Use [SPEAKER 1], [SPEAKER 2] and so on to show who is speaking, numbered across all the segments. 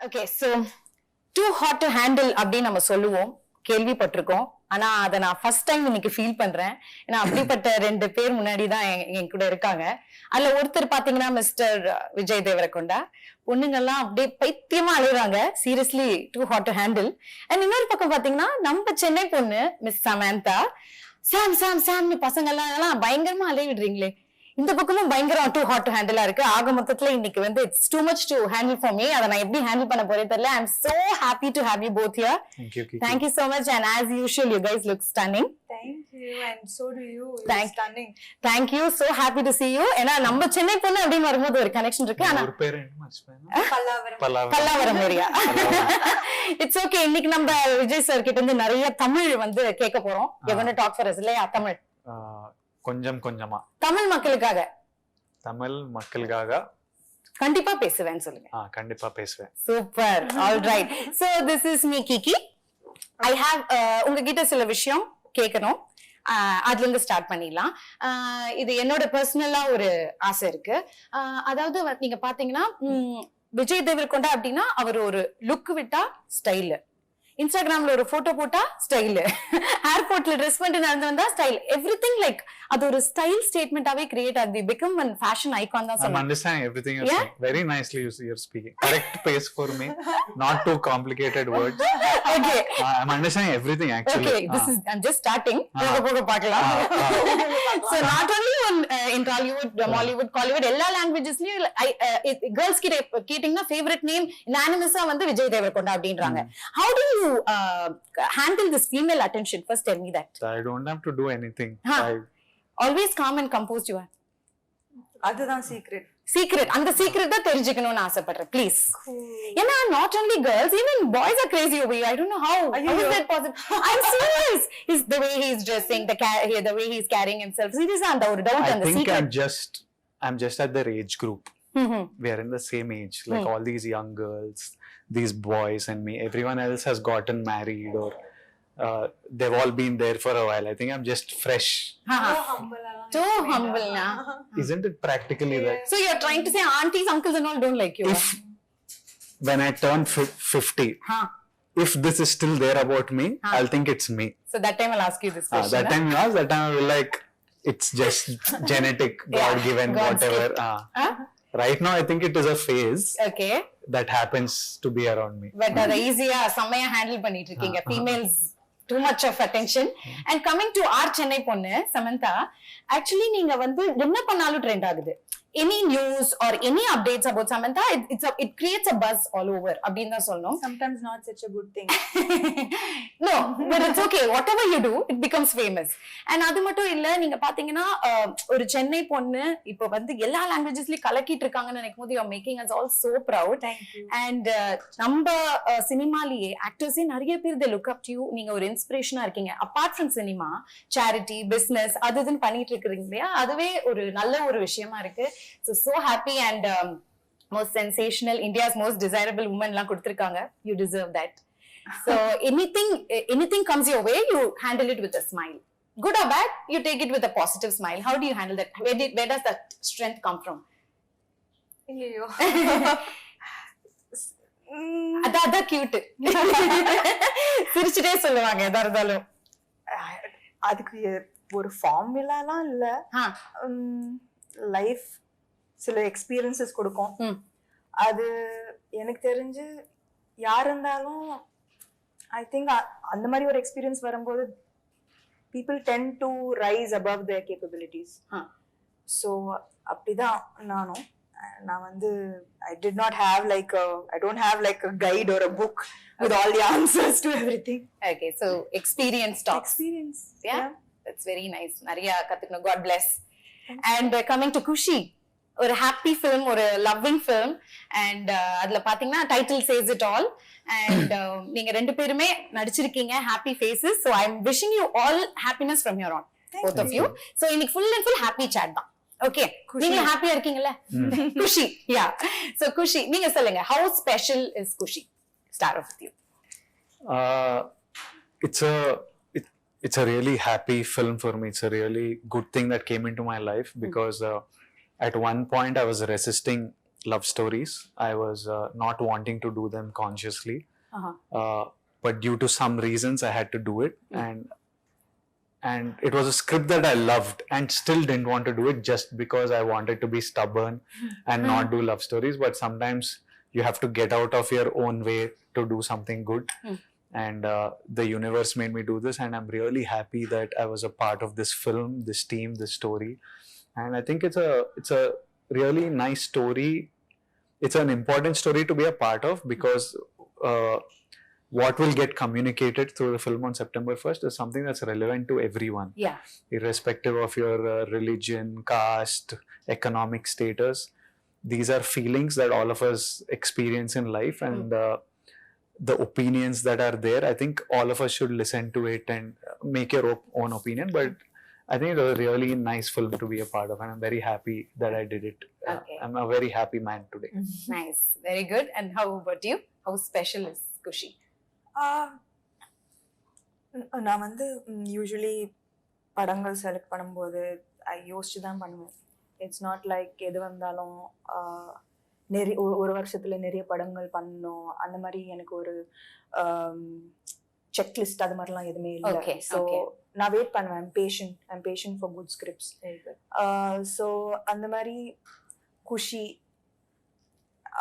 [SPEAKER 1] Okay so too hot to handle அப்படின்னு நம்ம சொல்லுவோம், கேள்விப்பட்டிருக்கோம். ஆனா அதை நான் ஃபர்ஸ்ட் டைம் இன்னைக்கு ஃபீல் பண்றேன். ஏன்னா அப்படிப்பட்ட 2 பேர் முன்னாடி தான் என் கூட இருக்காங்க. அதுல ஒருத்தர் பாத்தீங்கன்னா மிஸ்டர் விஜய் தேவரகொண்டா. பொண்ணுங்கெல்லாம் அப்படியே பைத்தியமா அழுகுறாங்க, seriously too hot to handle. And இன்னொரு பக்கம் பாத்தீங்கன்னா நம்ம சென்னை பொண்ணு மிஸ் சமந்தா, சாம் சாம் சாம்னு பசங்க எல்லாம் பயங்கரமா அலைய விடுறீங்களே. இந்த பக்கமும் பயங்கரம் டூ ஹாட் டு ஹேண்டிலா இருக்கு. ஆக மொத்தத்துல இன்னைக்கு வந்து it's too much to handle for me. அதை நான் எப்படி ஹேண்டில் பண்ண போறேன் தெரியல. I am so happy to have you both here. Thank you so much, and as usual you guys look stunning.
[SPEAKER 2] Thank you, and so do you.
[SPEAKER 1] Stunning. Thank you, so happy to see you. ஏன்னா நம்ம சென்னை பொண்ணு அப்படின்னு வரும்போது ஒரு connection இருக்கு. ஆனா
[SPEAKER 3] ஒரு பேர் என்ன மச்சான்?
[SPEAKER 1] பல்லாவரம் ஏரியா. It's okay. இன்னைக்கு நம்ம விஜய் சார் கிட்ட இருந்து நிறைய தமிழ் வந்து கேட்க போறோம். You're going to talk for us இல்லையா? தமிழ்
[SPEAKER 3] கொஞ்சம் கொஞ்சமா
[SPEAKER 1] தமிழ்
[SPEAKER 3] மக்களுக்காக
[SPEAKER 1] கண்டிப்பா பேசுவேன்னு சொல்லுங்க.
[SPEAKER 3] கண்டிப்பா பேசுவேன்.
[SPEAKER 1] Super. All right. So this is me Kiki. I have உங்ககிட்ட சில விஷயம் கேட்கணும். அதுல இருந்து ஸ்டார்ட் பண்ணிடலாம். இது என்னோட பர்சனலா ஒரு ஆசை இருக்கு. அதாவது நீங்க பாத்தீங்கன்னா விஜய் தேவரகொண்டா அப்படின்னா அவர் ஒரு லுக் விட்டா ஸ்டைல், இன்ஸ்டாகிராம்ல ஒரு போட்டோ போட்டா ஸ்டைல், ஏர்போர்ட்ல ட்ரெஸ் பண்ணிட்டு நடந்து வந்தா ஸ்டைல், எவ்ரிதிங் லைக் அது ஒரு ஸ்டைல் ஸ்டேட்மெண்டாவே கிரியேட் ஆகுது. become a fashion icon தான் சொல்லலாம்.
[SPEAKER 3] I'm understanding everything you're saying. Very nicely you're speaking. Correct pace for me. Not too complicated words.
[SPEAKER 1] Okay.
[SPEAKER 3] I'm understanding everything actually.
[SPEAKER 1] Okay, I'm just starting. போக பார்க்கலாம். So not only in Tollywood, Mollywood, Collywood, எல்லா languagesலயும் girls கிட்ட கேட்டிங்கன்னா favorite name unanimous-ஆ வந்து விஜய் தேவரகொண்டா அப்படின்றாங்க. How do you handle this female attention? First tell me that.
[SPEAKER 3] I don't have to do anything.
[SPEAKER 1] Always calm and composed you are.
[SPEAKER 2] அதுதான் secret.
[SPEAKER 1] அந்த secret தான் தெரிஞ்சுக்கணும்னு ஆசைப்படுறேன் ப்ளீஸ். ஏன்னா not only girls, even boys are crazy over you. I don't know how is that possible. I'm serious. Is the way he is dressing, the way he is carrying himself. Seriously, அந்த ஒரு doubt and the secret.
[SPEAKER 3] I think I'm just at their age group. We are in the same age, like all these young girls, these boys and me. Everyone else has gotten married or they've all been there for a while. I think I'm just fresh.
[SPEAKER 1] Too humble na.
[SPEAKER 3] Isn't it practically that?
[SPEAKER 1] So you're trying to say aunties, uncles and all don't like you?
[SPEAKER 3] When I turn 50, if this is still there about me, I'll think it's me.
[SPEAKER 1] So that time I'll ask you this question.
[SPEAKER 3] That time I will like, it's just genetic, God given, whatever. Right now I think it is a phase.
[SPEAKER 1] Okay.
[SPEAKER 3] That happens to be around me.
[SPEAKER 1] But அதை ஈஸியா செம்மையா handle பண்ணிட்டு இருக்கீங்க. Females too much of attention. And coming to our Chennai பொண்ணு Samantha, actually நீங்க வந்து என்ன பண்ணாலும் ட்ரெண்ட் ஆகுது. Any news or any updates about Samantha, it creates a buzz all over. அப்படின்னு தான் சொல்லணும்.
[SPEAKER 2] Sometimes not such a good thing.
[SPEAKER 1] No, but it's okay. Whatever you do, it becomes famous. And அது மட்டும் இல்ல, நீங்க பாத்தீங்கன்னா ஒரு சென்னை பொண்ணு இப்ப வந்து எல்லா லாங்குவேஜஸ்லயும் கலக்கிட்டு இருக்காங்கன்னு நினைக்கும் போது you're making us all so proud.
[SPEAKER 2] Thank you.
[SPEAKER 1] And நம்ம சினிமாலேயே ஆக்டர்ஸே நிறைய பேர் they look up to you. நீங்க ஒரு இன்ஸ்பிரேஷனா இருக்கீங்க. Apart from cinema, charity, business அதுன்னு பண்ணிட்டு இருக்கீங்க இல்லையா, அதுவே ஒரு நல்ல ஒரு விஷயமா இருக்கு. So happy and most sensational, India's most desirable woman la kuduthirukanga. You deserve that. So anything comes your way, you handle it with a smile. Good or bad, you take it with a positive smile. How do you handle that? Where does that strength come from?
[SPEAKER 2] Ayyo.
[SPEAKER 1] Adha cute. சிரிச்சிட்டே சொல்லுவாங்க எதா இருந்தாலும்.
[SPEAKER 2] அதுக்கு ஒரு ஃபார்முலாலாம் இல்ல. Life சில experiences கொடுக்கும். அது எனக்கு தெரிஞ்சு யார் இருந்தாலும் ஐ திங்க் அந்த மாதிரி ஒரு எக்ஸ்பீரியன்ஸ் வரும்போது people tend to rise above their capabilities. So அப்படிதான் நான் வந்து I did not have like I don't have like a guide or a book with all the answers to everything.
[SPEAKER 1] Okay, so experience talks.
[SPEAKER 2] Experience.
[SPEAKER 1] Yeah, that's very nice. நிறைய கத்துக்கணும். God bless. And coming to Kushi, ஒரு happy film, ஒரு loving film. And அதுல பாத்தீங்கன்னா title says it all. And நீங்க 2 பேருமே நடிச்சிருக்கீங்க, happy faces. So I am wishing you all happiness from your own, both of you. ஸோ இன்னைக்கு full and full happy chat தான். ஓகே, நீங்க ஹாப்பியா இருக்கீங்கல்ல? குஷி, யா. ஸோ குஷி, நீங்க சொல்லுங்க, how special is Kushi? Start off with you.
[SPEAKER 3] It's a really happy film for me. It's a really good thing that came into my life because at one point I was resisting love stories. I was not wanting to do them consciously, but due to some reasons I had to do it. And it was a script that I loved and still didn't want to do it just because I wanted to be stubborn and not do love stories. But sometimes you have to get out of your own way to do something good. And the universe made me do this, and I'm really happy that I was a part of this film, this team, this story. And I think it's a really nice story. It's an important story to be a part of, because what will get communicated through the film on September 1st is something that's relevant to everyone.
[SPEAKER 1] Yeah.
[SPEAKER 3] Irrespective of your religion, caste, economic status. These are feelings that all of us experience in life, and the opinions that are there, I think all of us should listen to it and make your own opinion. But I think it was a really nice film to be a part of, and I'm very happy that I did it.
[SPEAKER 1] Okay.
[SPEAKER 3] I'm a very happy man today.
[SPEAKER 1] Nice. Very good. And how about you? How special is Kushi?
[SPEAKER 2] நான் வந்து usually படங்கள் select பண்ணும்போது யோசிச்சு தான் பண்ணுவேன். It's not like எது வந்தாலும் நிறைய ஒரு வருஷத்துல நிறைய படங்கள் பண்ணணும், அந்த மாதிரி எனக்கு ஒரு செக்லிஸ்ட் அது மாதிரிலாம் எதுவுமே இல்லை. ஸோ நான் வெயிட் பண்ணுவேன். I'm patient for good scripts. So அந்த மாதிரி குஷி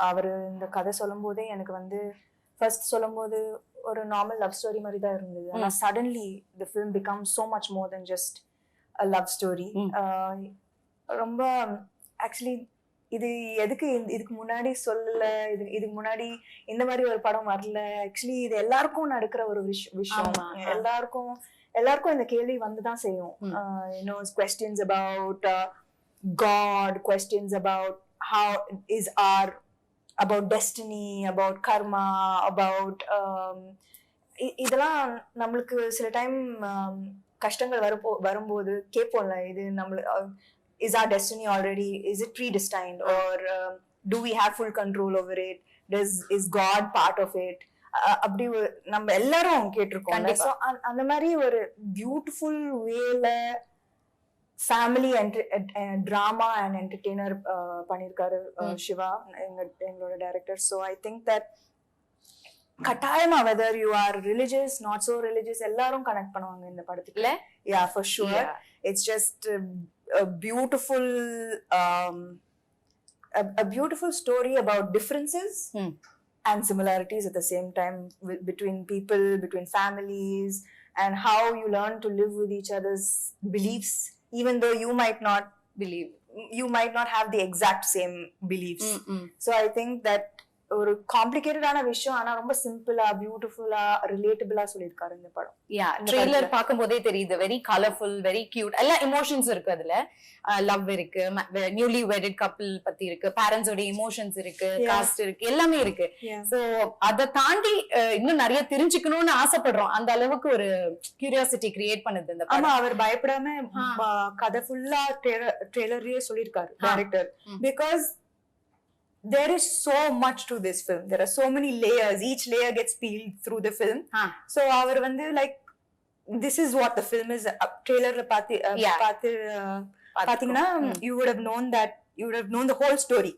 [SPEAKER 2] அவர் இந்த கதை சொல்லும் போதே எனக்கு வந்து ஃபர்ஸ்ட் சொல்லும் போது ஒரு நார்மல் லவ் ஸ்டோரி மாதிரி தான் இருந்தது. ஆனால் suddenly the film become so much more then just a love story. ரொம்ப ஆக்சுவலி இது எதுக்கு இதுக்கு முன்னாடி சொல்லல, இதுக்கு முன்னாடி இந்த மாதிரி ஒரு படம் வரல. ஆக்சுவலி இது எல்லாருக்கும் நடக்கிற ஒரு விஷயம். எல்லாருக்கும் இந்த கேள்வி வந்துதான் செய்யும். questions about God, questions about how is our, about destiny, about karma, about இதெல்லாம் நம்மளுக்கு சில டைம் கஷ்டங்கள் வரும்போது கேட்போம்ல, இது நம்மளுக்கு is our destiny already, is it predestined, or do we have full control over it, is God part of it? அப்படி நம்ம எல்லாரும் கேட்டிருக்கோம். ஸோ அந்த மாதிரி ஒரு பியூட்டிஃபுல் வேல ஃபேமிலி ட்ராமா அண்ட் என்டர்டெய்னர் பண்ணியிருக்காரு சிவா, எங்களோட director. So I think that கட்டாயமா whether you are religious not so religious எல்லாரும் கனெக்ட் பண்ணுவாங்க இந்த படத்துக்குள்ள. Yeah for sure. It's just a beautiful story about differences and similarities at the same time, between people, between families, and how you learn to live with each other's beliefs, even though you might not have the exact same beliefs. So I think that ஒரு காம்ப்ளிகேட்டடான விஷயம், ஆனா ரொம்ப சிம்பிளா பியூட்டிஃபுல்லா ரிலேட்டபிளா சொல்லிருக்காரு இந்த படம்.
[SPEAKER 1] யா, trailer பாக்கும்போதே தெரியுது. Very colourful, very cute. எல்லா எமோஷன்ஸ் இருக்கு அதுல. லவ் இருக்கு, நியூலி வெட்டட் கப்பிள் பத்தி இருக்கு, பேரண்ட்ஸோட எமோஷன்ஸ் இருக்கு, காஸ்ட் இருக்கு, எல்லாமே இருக்கு. சோ அதை தாண்டி இன்னும் நிறைய தெரிஞ்சுக்கணும்னு ஆசைப்படுறோம். அந்த அளவுக்கு ஒரு கியூரியாசிட்டி கிரியேட் பண்ணுது இந்த படம்.
[SPEAKER 2] ஆமா, அவர் பயப்படாம கதை ஃபுல்லா ட்ரெய்லர்லயே சொல்லிருக்காரு director. Because there is so much to this film. There are so many layers. Each layer gets peeled through the film. So our vandu like this is what the film is. Trailer pathina you would have known that, you would have known the whole story.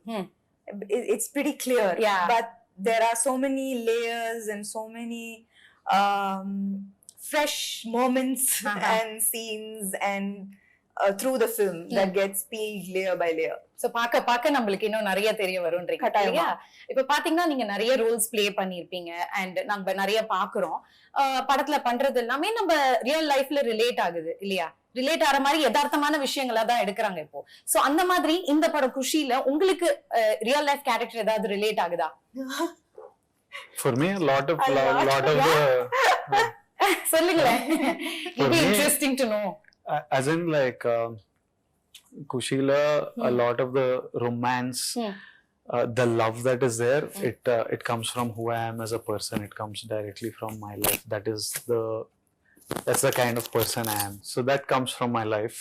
[SPEAKER 2] It's pretty clear. But there are so many layers and so many fresh moments and scenes and through the film that gets peeled layer by layer.
[SPEAKER 1] So பாக்க நம்மளுக்கு இன்னும் நிறைய தெரிய வரும்ன்றீங்க இல்லையா? இப்ப பாத்தீங்கன்னா நீங்க நிறைய ரோல்ஸ் பிளே பண்ணிருப்பீங்க அண்ட் நம்ம நிறைய பாக்குறோம். படத்துல பண்றது எல்லாமே நம்ம ரியல் லைஃப்ல ரிலேட் ஆகுது இல்லையா? ரிலேட் ஆற மாதிரி யதார்த்தமான விஷயங்களா தான் எடுக்கிறாங்க இப்போ. சோ அந்த மாதிரி இந்த படம் குஷில உங்களுக்கு ரியல் லைஃப் கேரக்டர் ஏதாவது ரிலேட் ஆகுதா?
[SPEAKER 3] For me a lot of the
[SPEAKER 1] சொல்லுங்களேன். It'll be interesting to know.
[SPEAKER 3] As in like Kushila, a lot of the romance, the love that is there, it comes from who I am as a person. It comes directly from my life. That's the kind of person I am. So that comes from my life.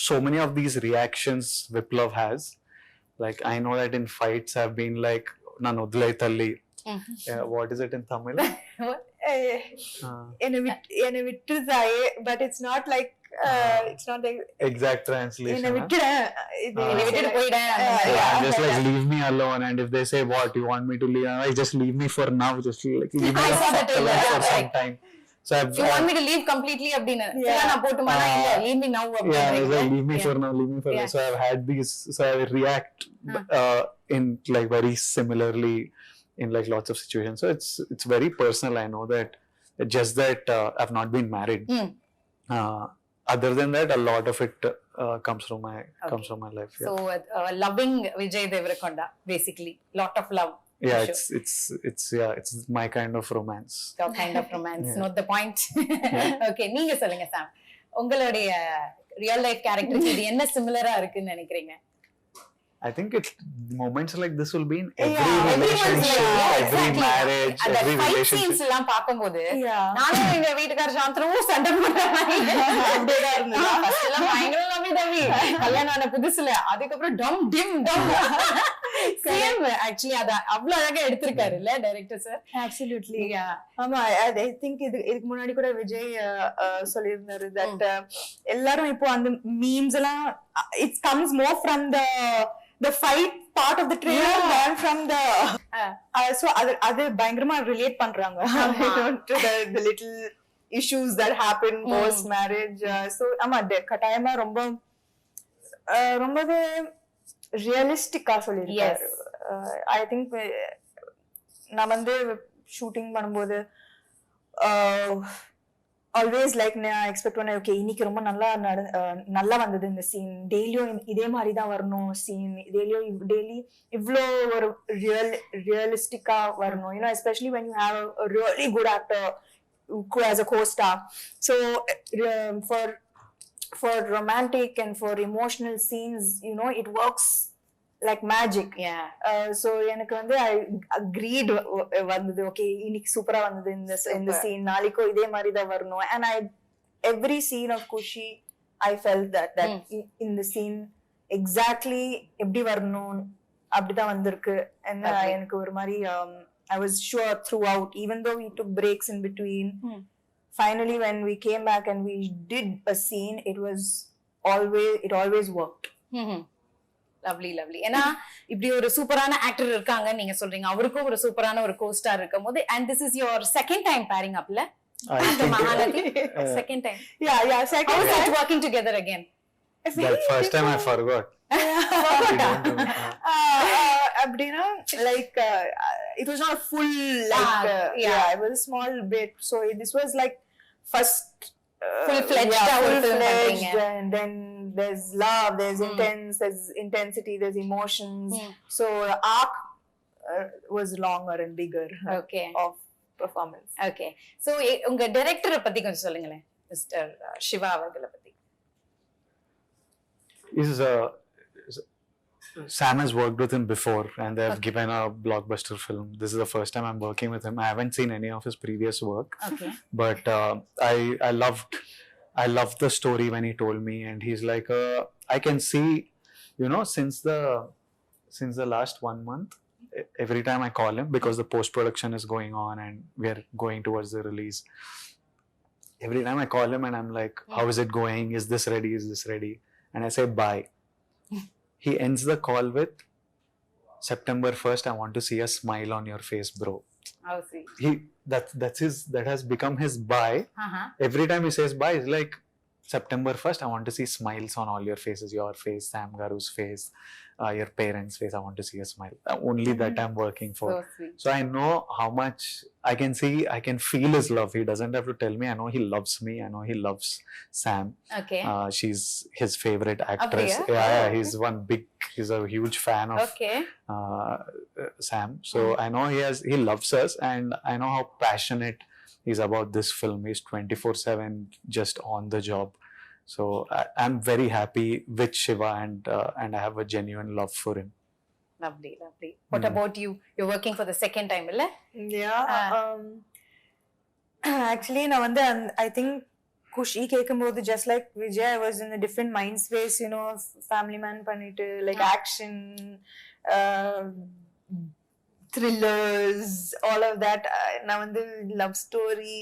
[SPEAKER 3] So many of these reactions Viplav has, like I know that in fights I've been like nanudlai talli. What is it in Tamil?
[SPEAKER 2] Ena vittudaye, but it's not like It's not like
[SPEAKER 3] exact translation.
[SPEAKER 2] என்னை
[SPEAKER 3] huh?
[SPEAKER 2] விட்டுறேன் இது
[SPEAKER 3] Ah.
[SPEAKER 1] என்னை விட்டுட்டு போயிடேன் அந்த மாதிரி.
[SPEAKER 3] Yeah, I'm
[SPEAKER 2] Yeah.
[SPEAKER 3] just like leave me alone, and if they say what you want me to leave, I just leave me for now. Just like leave me
[SPEAKER 1] I saw that
[SPEAKER 3] alone
[SPEAKER 1] trailer,
[SPEAKER 3] for
[SPEAKER 1] yeah,
[SPEAKER 3] some
[SPEAKER 1] right.
[SPEAKER 3] time. So I've
[SPEAKER 1] You want me to leave completely அப்படின்னு
[SPEAKER 2] Yeah.
[SPEAKER 1] இல்ல நான் போட்டுமானா இல்ல leave me now
[SPEAKER 3] yeah, it's like,
[SPEAKER 1] அப்படின்றீங்க.
[SPEAKER 3] leave me
[SPEAKER 1] Yeah.
[SPEAKER 3] for now, leave me for now.
[SPEAKER 1] Yeah.
[SPEAKER 3] So I've had these. So I react in like very similarly in like lots of situations. So it's very personal. I know that. Just that I've not been married. Other than that, a lot of it comes from my life. Yeah,
[SPEAKER 1] So loving Vijay Deverakonda basically, lot of love.
[SPEAKER 3] yeah,
[SPEAKER 1] for sure.
[SPEAKER 3] it's my kind of romance.
[SPEAKER 1] Your kind of romance,
[SPEAKER 3] Yeah.
[SPEAKER 1] not the point. Okay, நீங்க சொல்லுங்க சாம், உங்களுடைய real life கேரக்டருக்கு இது என்ன சிமிலரா இருக்குன்னு நினைக்கிறீங்க?
[SPEAKER 3] I think it's moments like this will be in every
[SPEAKER 2] Yeah,
[SPEAKER 3] relationship,
[SPEAKER 1] yeah,
[SPEAKER 3] every
[SPEAKER 1] exactly.
[SPEAKER 3] marriage,
[SPEAKER 1] அந்த
[SPEAKER 3] every
[SPEAKER 1] fight
[SPEAKER 3] relationship.
[SPEAKER 1] Scenes எல்லாம் பாக்கும்போது
[SPEAKER 2] Yeah.
[SPEAKER 1] நானும் எங்க வீட்டுக்கார சாந்தரும் சண்டை போடுறாங்க.
[SPEAKER 2] அப்படியேதான் இருந்ததா?
[SPEAKER 1] First எல்லாம் பயங்கர லவ்வி தம்பி கல்யாணம் ஆன புதுசுல, அதுக்கப்புறம் டம் டிம் டம் சேம். ஆக்சுவலி அத அவ்வளவு அழகா எடுத்திருக்காரு இல்ல டைரக்டர் சார்?
[SPEAKER 2] Absolutely.
[SPEAKER 1] Yeah.
[SPEAKER 2] ஆமா, I think இதுக்கு முன்னாடி கூட விஜய் சொல்லியிருந்தாரு that எல்லாரும் இப்போ அந்த மீம்ஸ் எல்லாம் it comes more from the fight part of the trailer than from the so அது பயங்கரமா ரிலேட் பண்றாங்க to the little issues that happen post marriage. So ஆமா, கட்டாயமா ரொம்பவே ரியலிஸ்டிக்கா சொல்லியிருக்காரு. I think நான் வந்து ஷூட்டிங் பண்ணும்போது ஆல்வேஸ் லைக் நான் எக்ஸ்பெக்ட் பண்ணேன், ஓகே இன்னைக்கு ரொம்ப நல்லா வந்தது இந்த சீன், டெய்லியும் இதே மாதிரி தான் வரணும் சீன், டெய்லி இவ்வளோ ஒரு ரியலிஸ்டிக்கா வரணும், you know especially when you have a really good actor who has a co-star. So for romantic and for emotional scenes, you know, it works like magic.
[SPEAKER 1] Yeah.
[SPEAKER 2] So எனக்கு வந்து I agreed வந்தது, okay இன்னைக்கு சூப்பரா வந்தது இந்த scene, நாளைக்கும் இதே மாதிரி தான் வரணும். And every scene of Kushi I felt that in the scene exactly எப்படி வரணும் அப்படிதான் வந்திருக்கு. And எனக்கு ஒரு மாதிரி I was sure throughout, even though we took breaks in between. Finally when we came back and we did a scene, it always worked.
[SPEAKER 1] Lovely lovely. ஏன்னா இப்படி ஒரு சூப்பரான ஆக்டர் இருக்காங்க நீங்க சொல்றீங்க, அவருக்கும் ஒரு சூப்பரான ஒரு கோஸ்டார் இருக்கும் போது, and this is your second time pairing up la after Mahalati? Second time.
[SPEAKER 2] Yeah, second
[SPEAKER 1] How is
[SPEAKER 2] time.
[SPEAKER 1] it working together again?
[SPEAKER 3] That first time I forgot.
[SPEAKER 2] அப்படின்னா like it was not a full like yeah, it was a small bit. So this was like first
[SPEAKER 1] full-fledged
[SPEAKER 2] full-fledged, and then there's love, there's there's intensity, there's emotions. So arc was longer and bigger.
[SPEAKER 1] Okay.
[SPEAKER 2] Of performance.
[SPEAKER 1] Okay. So உங்க டைரக்டரை பத்தி கொஞ்சம் சொல்லுங்களேன், mister Siva அவர்களை பத்தி.
[SPEAKER 3] Sam has worked with him before, and they've given a blockbuster film. This is the first time I'm working with him. I haven't seen any of his previous work.
[SPEAKER 1] Okay.
[SPEAKER 3] But I loved the story when he told me, and he's like, I can see, you know, since the last 1 month, every time I call him, because the post-production is going on and we're going towards the release, every time I call him and I'm like, how is it going? Is this ready? And I say, bye. He ends the call with, September 1st, I want to see a smile on your face, bro.
[SPEAKER 1] How sweet.
[SPEAKER 3] That has become his bye. Every time he says bye, it's like, September 1st, I want to see smiles on all your faces, your face, Sam Garu's face, your parents' face. I want to see a smile. Only that I'm working for.
[SPEAKER 1] So sweet.
[SPEAKER 3] So I know how much I can feel his love. He doesn't have to tell me. I know he loves me. I know he loves Sam.
[SPEAKER 1] Okay.
[SPEAKER 3] She's his favorite actress.
[SPEAKER 1] Abhiya?
[SPEAKER 3] Yeah, he's a huge fan of
[SPEAKER 1] Okay.
[SPEAKER 3] Sam. So I know he loves us, and I know how passionate he's about this film. He's 24/7 just on the job. So I'm very happy with Shiva, and I have a genuine love for him.
[SPEAKER 1] Lovely. What about you? You're working for the second time, illa?
[SPEAKER 2] Yeah. Actually நான் வந்து I think Kushi கேக்கும்போது just like Vijay, I was in a different mind space, you know, family man பண்ணிட்டு like action, thrillers, all of that. நான் வந்து love story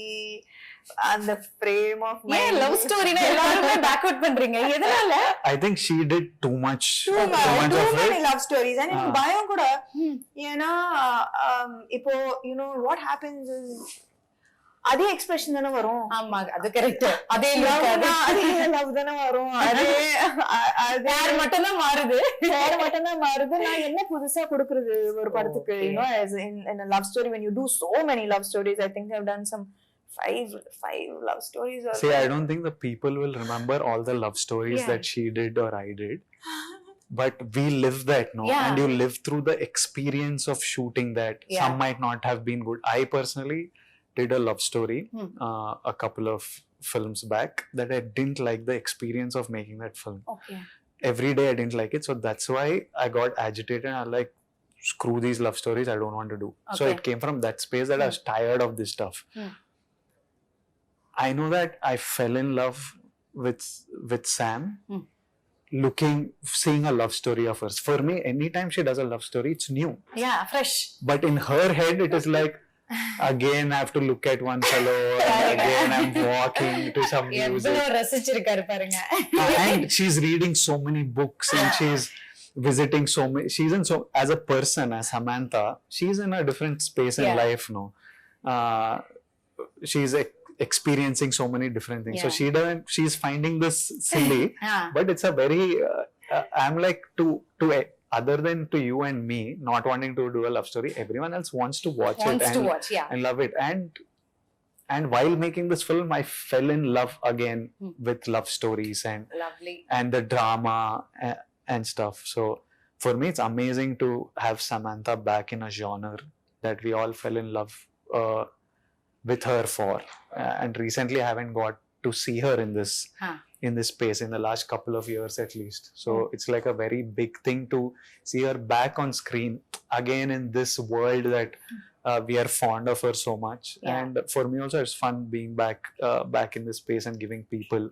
[SPEAKER 2] and the frame of my
[SPEAKER 1] ஏன் love ஸ்டோரினா எல்லாரும் backward பண்றீங்க எதனால?
[SPEAKER 3] I think she did too much
[SPEAKER 2] too
[SPEAKER 3] of
[SPEAKER 2] many
[SPEAKER 3] it.
[SPEAKER 2] love stories and எனக்கு பயம் கூட. ஏன்னா இப்போ you know what happens is அதே எக்ஸ்பிரஷன் தானே வரும்.
[SPEAKER 1] ஆமா அது கரெக்ட். அதே லுக்
[SPEAKER 2] அதே லவ் தானே வரும். அதே
[SPEAKER 1] பேர் மட்டும் தான் மாறுது.
[SPEAKER 2] பேர் மட்டும் தான் மாறுது. நான் என்ன புதுசா கொடுக்கிறது ஒரு படத்துக்கு? you know as in a love story, when you do so many love stories, I think I've done some five love stories or
[SPEAKER 3] See, I don't think the people will remember all the love stories that she did or I did. But we live that, no?
[SPEAKER 1] Yeah.
[SPEAKER 3] And you live through the experience of shooting that.
[SPEAKER 1] Yeah.
[SPEAKER 3] Some might not have been good. I personally did a love story a couple of films back that I didn't like the experience of making that film.
[SPEAKER 1] Okay.
[SPEAKER 3] Every day I didn't like it. So that's why I got agitated. I like, screw these love stories. I don't want to do. So
[SPEAKER 1] Okay.
[SPEAKER 3] it came from that space that I was tired of this stuff. I know that I fell in love with Sam, seeing a love story of hers. For me, anytime she does a love story, it's new.
[SPEAKER 1] Yeah, fresh.
[SPEAKER 3] But in her head, it is like, again I have to look at one fellow, and again I'm walking to some music.
[SPEAKER 1] எவ்வளவு ரசிச்சிருக்காரு பாருங்க.
[SPEAKER 3] And she's reading so many books, and she's visiting so many. She's in so, as a person, as Samantha, she's in a different space in life, no? She's experiencing so many different things. So she's finding this silly, but it's a very I'm like to other than to you and me not wanting to do a love story, everyone else wants to watch it and love it. And while making this film, I fell in love again with love stories and
[SPEAKER 1] Lovely.
[SPEAKER 3] and the drama and stuff. So for me, it's amazing to have Samantha back in a genre that we all fell in love with her for, and recently I haven't got to see her in this space in the last couple of years at least. So it's like a very big thing to see her back on screen again in this world that we are fond of her so much. And for me also, it's fun being back in this space and giving people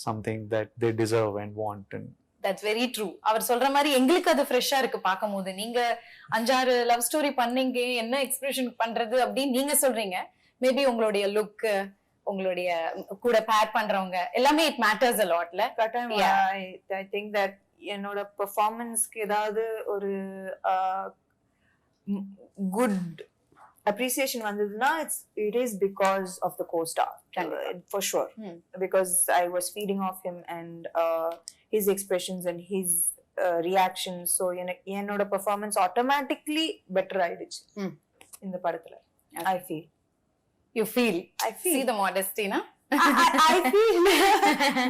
[SPEAKER 3] something that they deserve and want. And
[SPEAKER 1] that's very true. அவர் சொல்ற மாதிரி எங்களுக்கு அது ஃப்ரெஷ்ஷா இருக்கு பார்க்கும்போது. நீங்க 5-6 love story பண்ணீங்க, என்ன எக்ஸ்பிரஷன் பண்றது அப்படின்னு நீங்க சொல்றீங்க. மேபி உங்களுடைய லுக், உங்களுடைய கூட பேர் பண்றவங்க எல்லாமே it matters a lot.
[SPEAKER 2] I think that என்னோட பெர்ஃபார்மன்ஸ்க்கு ஏதாவது ஒரு குட் appreciation வந்ததுன்னா it is because of the co-star, for sure. Because I was feeding off him and his expressions and his reactions. So என்னோட performance automatically better ஆயிடுச்சு இந்த படத்துல.
[SPEAKER 1] You feel
[SPEAKER 2] I feel
[SPEAKER 1] see the modesty, na?
[SPEAKER 2] I feel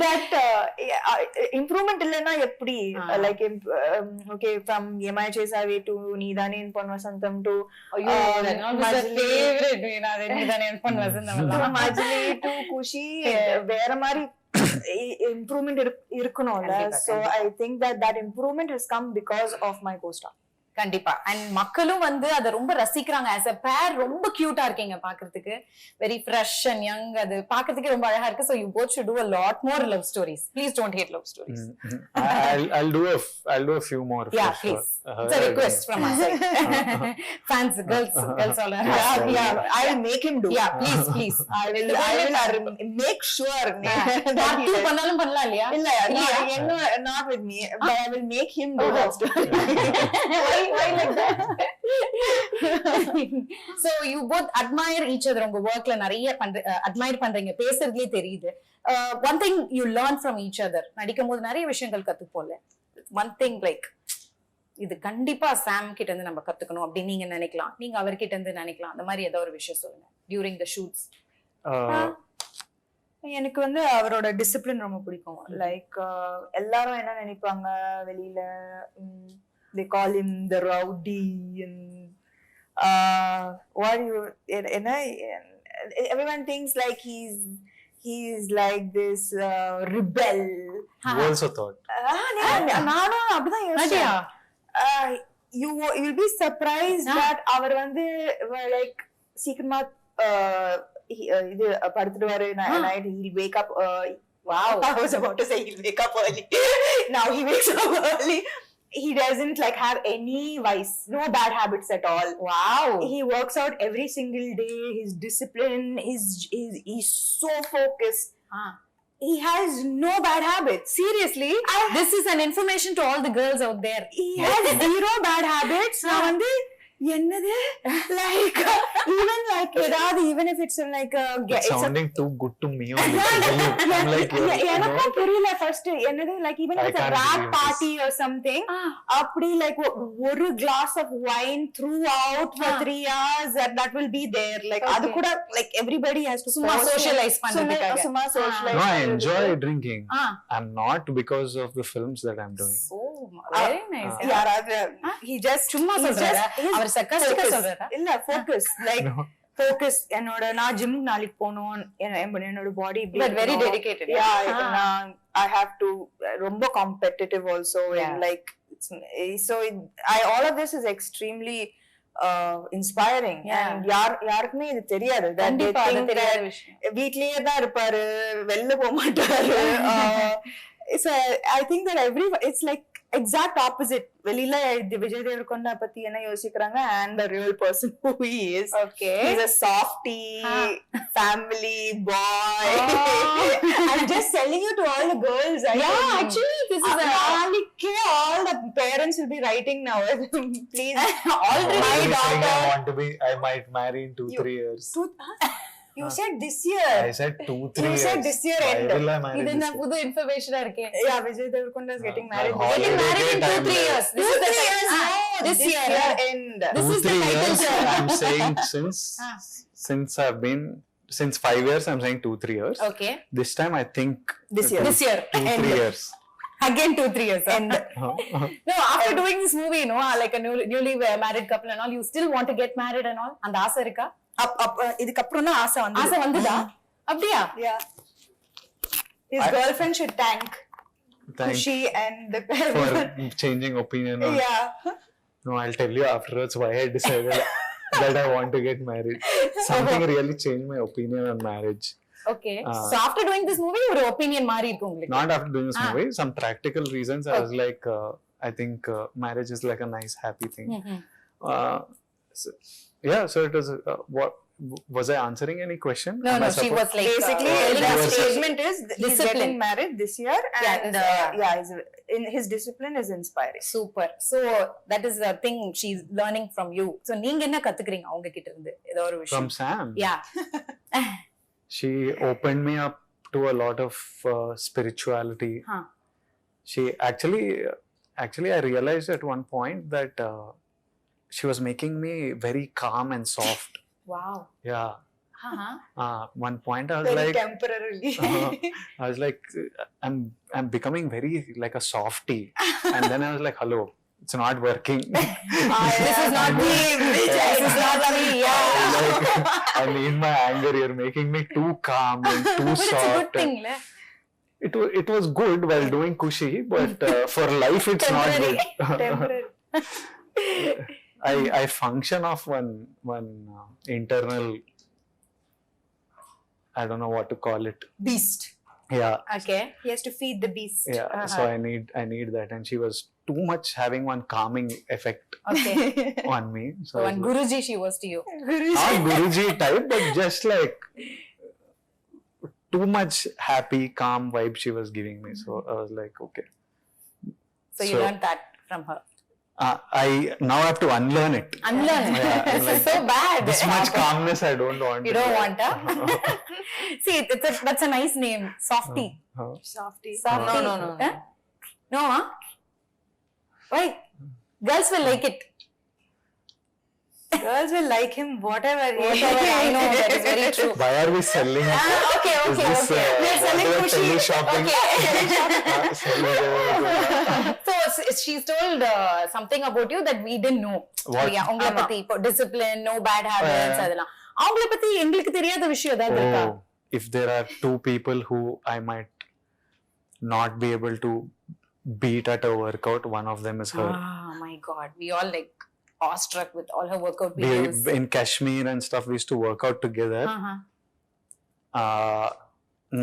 [SPEAKER 2] that improvement illana eppadi, like okay, from Yemai Chesave to Needane in Ponvasantham to
[SPEAKER 1] that was the favorite Needane in Ponvasantham
[SPEAKER 2] to Majli to Kushi, vera mari improvement irukkunolla. So I think that improvement has come because of my co-star.
[SPEAKER 1] கண்டிப்பா. And மக்களும் வந்து அதை ரொம்ப ரசிக்கிறாங்க. As a பேர் ரொம்ப கியூட்டா இருக்கீங்க பாக்குறதுக்கு. Very fresh and young. அது பாக்குறதுக்கு ரொம்ப அழகா இருக்கு. So you both should do a lot more love stories. Please don't hate love stories.
[SPEAKER 3] I'll do a few more.
[SPEAKER 1] Yeah, please. It's a request from us. Fans, girls all around.
[SPEAKER 2] Yeah, I'll make him do.
[SPEAKER 1] Yeah, please. I will
[SPEAKER 2] make sure.
[SPEAKER 1] Party பண்ணாலும் பண்ணலாம் இல்லையா?
[SPEAKER 2] இல்ல, not with me, but I will make him do that story.
[SPEAKER 1] Why like that? So you both admire each other. உங்க workல நிறைய admire பண்றீங்க. பேசுறதுலயே தெரியுது. One thing you learn from each other. நடிக்கும்போது நிறைய விஷயங்கள் கத்துப்போம்ல. One thing like இது கண்டிப்பா சாம் கிட்ட இருந்து நம்ம கத்துக்கணும் அப்படி நீங்க நினைக்கலாம். நீங்க அவர்கிட்ட இருந்து நினைக்கலாம். அந்த மாதிரி ஏதோ ஒரு விஷயம் சொல்லுங்க. During the shoots.
[SPEAKER 2] எனக்கு வந்து அவரோட டிசிப்ளின் ரொம்ப பிடிக்கும். லைக் எல்லாரும் என்ன நினைப்பாங்க வெளியில, they call him the rowdy and everyone thinks like he's like this rebel.
[SPEAKER 3] You also thought.
[SPEAKER 2] நானும் அப்படிதான் யோசிச்சேன். You will be surprised that அவர் வந்து like சீக்கிரமா இது படுத்துடுவாரு. night he'll wake up. Wow, I was about to say he'll wake up early. Now he wakes up early. he doesn't like have any vice, no bad habits at all.
[SPEAKER 1] Wow.
[SPEAKER 2] He works out every single day. His discipline, he's so focused. He has no bad habits.
[SPEAKER 1] Seriously, this is an information to all the girls out there.
[SPEAKER 2] He has zero bad habits. நான் வந்து என்னது like even like ஏதாவது even if it's like
[SPEAKER 3] It's sounding too good to me only. I'm like,
[SPEAKER 2] எனக்கும் புரியல first என்னது like even if
[SPEAKER 3] I
[SPEAKER 2] it's a
[SPEAKER 3] can't
[SPEAKER 2] rap
[SPEAKER 3] believe
[SPEAKER 2] party or something அப்படி like ஒரு glass of wine throughout for 3 hours that will be there like அது கூட like everybody has to
[SPEAKER 1] சும்மா socialize பண்றதுக்காக.
[SPEAKER 2] சும்மா socialize
[SPEAKER 3] no, I enjoy drinking. I'm not because of the films that I'm doing.
[SPEAKER 1] Oh, very nice.
[SPEAKER 2] யாராவது he just
[SPEAKER 1] சும்மா சொல்றாரா? அவர் sarcastic-ஆ சொல்றாரா?
[SPEAKER 2] இல்ல focus like focus என்னோட நான் ஜிம் நாளைக்கு போணும் என்னோட பாடி
[SPEAKER 1] But very dedicated.
[SPEAKER 2] I have to ரொம்ப competitive also and like so all of this is extremely inspiring and யாருக்குமே இது தெரியாது that they think that வீட்லயே தான் இருப்பாரு வெளில போக மாட்டாரு so I think that it's like exact opposite வெளியில Vijay Deverakonda பத்தி என்ன யோசிக்கிறாங்க and the real person who he is.
[SPEAKER 1] Okay.
[SPEAKER 2] He's a softie, family boy. I'm just telling you to all the girls.
[SPEAKER 1] Actually this is
[SPEAKER 2] all the parents will be writing now. Please.
[SPEAKER 3] Already
[SPEAKER 2] My daughter.
[SPEAKER 3] I might marry in 2-3 years.
[SPEAKER 2] You said this year.
[SPEAKER 3] I said 2-3
[SPEAKER 2] You
[SPEAKER 3] years.
[SPEAKER 2] said this year
[SPEAKER 3] Why
[SPEAKER 2] end.
[SPEAKER 3] will I marry
[SPEAKER 1] இது
[SPEAKER 3] this
[SPEAKER 1] என்ன
[SPEAKER 3] year?
[SPEAKER 1] புது இன்ஃபர்மேஷனா இருக்கே.
[SPEAKER 2] Yeah, Vijay Deverakonda is getting married.
[SPEAKER 1] Getting married in 2-3 years. This is the
[SPEAKER 2] This year end.
[SPEAKER 1] This is the
[SPEAKER 3] 2-3
[SPEAKER 1] title,
[SPEAKER 3] years.
[SPEAKER 1] sir.
[SPEAKER 3] I'm saying since 5 years, I'm saying 2-3 years.
[SPEAKER 1] Okay.
[SPEAKER 3] This time, I think
[SPEAKER 2] This year.
[SPEAKER 3] 2-3 years.
[SPEAKER 1] Again 2-3 years.
[SPEAKER 2] And
[SPEAKER 1] No, after doing this movie, you know, like a newly married couple and all, you still want to get married and all? அந்த ஆசை இருக்கா?
[SPEAKER 2] இதுக்கு அப்புறம் தான் ஆசை
[SPEAKER 1] வந்ததா? அப்படியா?
[SPEAKER 2] Yeah. His girlfriend should thank
[SPEAKER 3] Thank
[SPEAKER 2] Kushi and the
[SPEAKER 3] for changing opinion.
[SPEAKER 2] Yeah.
[SPEAKER 3] No, I'll tell you afterwards why I decided that I want to get married. Something really changed my opinion on marriage.
[SPEAKER 1] Okay. So after doing this movie, your opinion மாறி இருக்கு உங்களுக்கு?
[SPEAKER 3] Not after doing this movie. Some practical reasons. I was like, I think marriage is like a nice, happy thing. So it was. What was I answering any question?
[SPEAKER 1] No, she was like
[SPEAKER 2] basically the statement is he's getting married this year and his discipline is inspiring.
[SPEAKER 1] Super. So that is the thing she's learning from you. So நீங்க என்ன கத்துக்கிறீங்க அவங்க கிட்ட இருந்து ஏதோ ஒரு விஷயம்?
[SPEAKER 3] From Sam.
[SPEAKER 1] Yeah.
[SPEAKER 3] She opened me up to a lot of spirituality. She actually I realized at one point that she was making me very calm and soft.
[SPEAKER 1] Wow.
[SPEAKER 3] Yeah. One point I was
[SPEAKER 2] very
[SPEAKER 3] like
[SPEAKER 2] temporarily.
[SPEAKER 3] I was like I'm becoming very like a softie. And then I was like, hello, it's not working.
[SPEAKER 1] This is not me. This is not me. Yeah.
[SPEAKER 3] Like, I need my anger. You're making me too calm and too
[SPEAKER 1] But
[SPEAKER 3] soft.
[SPEAKER 1] it's a good thing, le?
[SPEAKER 3] It was good while doing Kushi, but for life it's not good.
[SPEAKER 2] Temporary.
[SPEAKER 3] I function off one internal, I don't know what to call it.
[SPEAKER 2] Beast.
[SPEAKER 3] Yeah.
[SPEAKER 1] Okay.
[SPEAKER 2] He has to feed the beast.
[SPEAKER 3] Yeah. So I need that, and she was too much having one calming effect
[SPEAKER 1] Okay.
[SPEAKER 3] on me. So
[SPEAKER 1] One Guruji she was to you.
[SPEAKER 3] not Guruji type, but just like too much happy, calm vibe she was giving me. So I was like, okay.
[SPEAKER 1] So you learned that from her.
[SPEAKER 3] I now have to unlearn it.
[SPEAKER 1] Unlearn.
[SPEAKER 3] Yeah,
[SPEAKER 1] This
[SPEAKER 3] like,
[SPEAKER 1] is so bad.
[SPEAKER 3] This much calmness I don't want.
[SPEAKER 1] You don't want, huh? See, that's a nice name. Softie.
[SPEAKER 2] Softie.
[SPEAKER 1] Softie.
[SPEAKER 2] No.
[SPEAKER 1] Huh? No, huh? Why? Girls will like it.
[SPEAKER 2] Girls will like him whatever
[SPEAKER 1] I know, that is very true.
[SPEAKER 3] Why are we selling?
[SPEAKER 1] Okay.
[SPEAKER 3] Is this,
[SPEAKER 1] We are selling
[SPEAKER 3] what
[SPEAKER 1] Kushi.
[SPEAKER 3] teleshopping?
[SPEAKER 1] So she's told something about you that we didn't know.
[SPEAKER 3] What?
[SPEAKER 1] Yeah, உங்களை பத்தி இப்போ discipline, no bad habits அதெல்லாம். அவங்களை பத்தி எங்களுக்கு தெரியாத விஷயம் ஏதாவது இருக்கா?
[SPEAKER 3] If there are two people who I might not be able to beat at a workout, one of them is her.
[SPEAKER 1] Oh my God, we all like awestruck with all her workout videos.
[SPEAKER 3] In Kashmir and stuff, we used to work out together.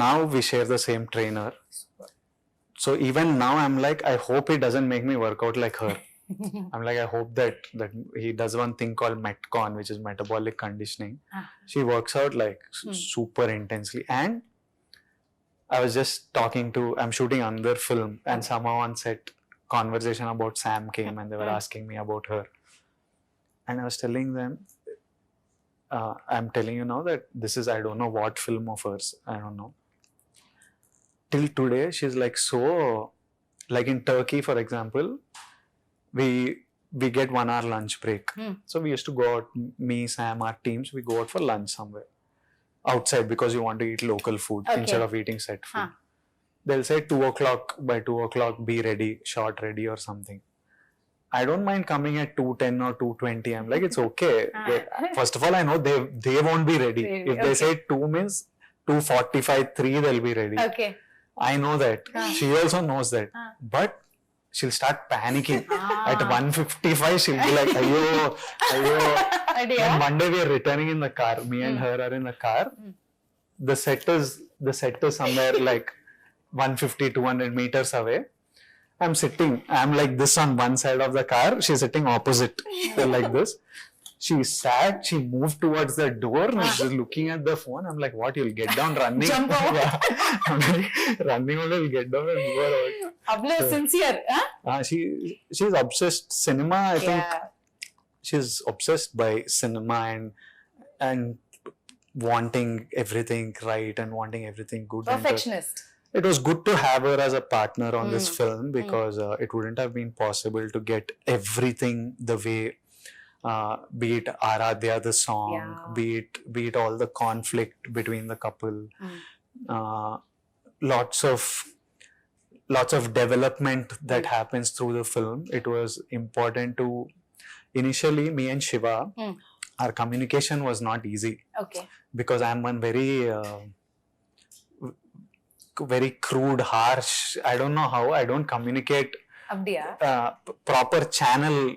[SPEAKER 3] Now we share the same trainer. So even now I'm like, I hope he doesn't make me work out like her. I'm like, I hope that he does one thing called Metcon, which is metabolic conditioning. She works out like super intensely. And I was just I'm shooting another film, and somehow on set, conversation about Sam came, and they were asking me about her. And I was telling them, I'm telling you now that this is, I don't know what film of hers, I don't know. Till today, she's like so, like in Turkey, for example, we get 1 hour lunch break. So we used to go out, me, Sam, our teams, we go out for lunch somewhere outside because you want to eat local food instead of eating set food. They'll say 2 o'clock, by 2 o'clock be ready, shot ready or something. I don't mind coming at 2:10 or 2:20. I'm like, it's okay. First of all, I know they won't be ready. If they say 2 means 2:45, 3, they'll be ready.
[SPEAKER 1] Okay.
[SPEAKER 3] I know that. She also knows that. But she'll start panicking. At 1:55, she'll be like, ayo. And one day we are returning in the car. Me and her are in the car. The set is somewhere like 150, 200 meters away. I'm sitting. I'm like this on one side of the car. She's sitting opposite. So like this. She sat. She moved towards the door. And she's looking at the phone. I'm like, what? You'll get down running.
[SPEAKER 1] Jump out.
[SPEAKER 3] I'm like, running only. You'll get down and go out.
[SPEAKER 1] Ablo sincere.
[SPEAKER 3] She's obsessed. Cinema, I think. She's obsessed by cinema and wanting everything right and wanting everything good.
[SPEAKER 1] Perfectionist.
[SPEAKER 3] It was good to have her as a partner on this film because it wouldn't have been possible to get everything the way, be it Aradhya the song, be it all the conflict between the couple, lots of development that happens through the film. It was important to, initially me and Shiva, our communication was not easy.
[SPEAKER 1] Okay.
[SPEAKER 3] Because I'm one very crude, harsh. I don't know how. I don't communicate proper channel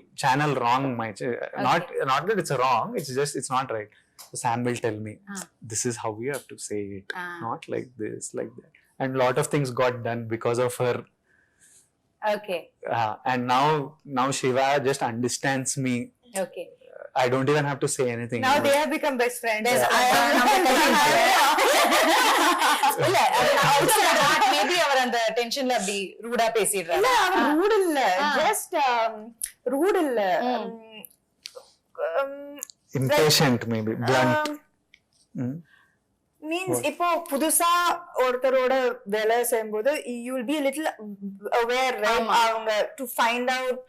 [SPEAKER 3] wrong. Not that it's wrong. It's just it's not right. So Sam will tell me, this is how we have to say it, not like this, like that. And a lot of things got done because of her.
[SPEAKER 1] Okay.
[SPEAKER 3] And now Shiva just understands me.
[SPEAKER 1] Okay.
[SPEAKER 3] I don't even have to say anything.
[SPEAKER 2] Now they have become best friends.
[SPEAKER 1] Maybe அவர் அந்த டென்ஷன்ல அப்படி ரூடா பேசிடுறாரு.
[SPEAKER 2] இல்ல அவர் root இல்ல, just rude இல்ல,
[SPEAKER 3] impatient maybe, blunt.
[SPEAKER 2] Means இப்போ புதுசா ஒருத்தரோட வேலை செய்யும்போது you will be a little aware, right? அவங்க to find out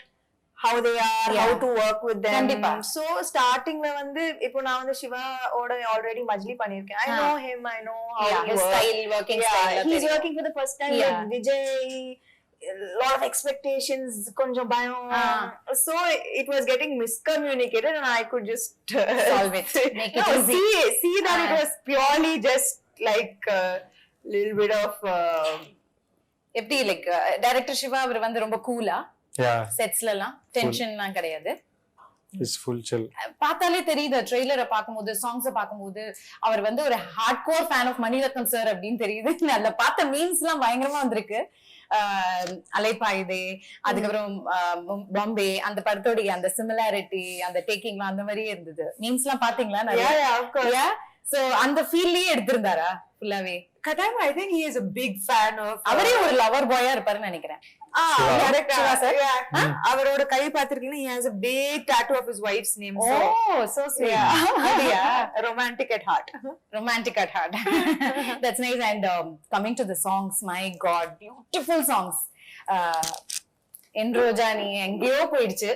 [SPEAKER 2] how they are, how to work with them. So startingல வந்து இப்போ நான் வந்து சிவாவோட already மஜ்லி பண்ணிருக்கேன். I know him, I know how he
[SPEAKER 1] his
[SPEAKER 2] works.
[SPEAKER 1] style, working style.
[SPEAKER 2] He's working for the first time with Vijay. Lot of expectations, konjam bayam. So it was getting miscommunicated and I could just
[SPEAKER 1] solve it. Make it easy.
[SPEAKER 2] See that it was purely just like a little bit of
[SPEAKER 1] எப்படி like director Siva அவர் வந்து ரொம்ப கூலா செட்ஸ்ல எல்லாம் டென்ஷன்லாம் கிடையாது.
[SPEAKER 3] It's full chill.
[SPEAKER 1] பார்த்தாலே தெரியுது, ட்ரெய்லரை பார்க்கும்போது, சாங்ஸை பார்க்கும்போது அவர் வந்து ஒரு hard core fan of Mani Ratnam sir அப்படின்னு தெரியுது. அதுல பார்த்த மீம்ஸ் எல்லாம் பயங்கரமா வந்திருக்கு. அலைப்பாயுதே, அதுக்கப்புறம் பாம்பே, அந்த படத்தோடைய அந்த சிமிலாரிட்டி, அந்த டேக்கிங்லாம் அந்த மாதிரியே இருந்தது. மீம்ஸ் எல்லாம் பாத்தீங்களா? சோ அந்த ஃபீல்லயே எடுத்திருந்தாரா ஃபுல்லாவே?
[SPEAKER 2] Kadam, I think he is a big fan of.
[SPEAKER 1] அவரே ஒரு லவர் பாயா இருப்பாருன்னு நினைக்கிறேன்.
[SPEAKER 2] Correct. அவரோட கை பாத்திருக்கீங்கன்னா he has a big tattoo of his wife's name.
[SPEAKER 1] Oh, so sweet.
[SPEAKER 2] Yeah. Romantic at heart.
[SPEAKER 1] Romantic at heart. That's nice. And coming to the songs, my God, beautiful songs. Enrojani எங்கேயோ போயிடுச்சு.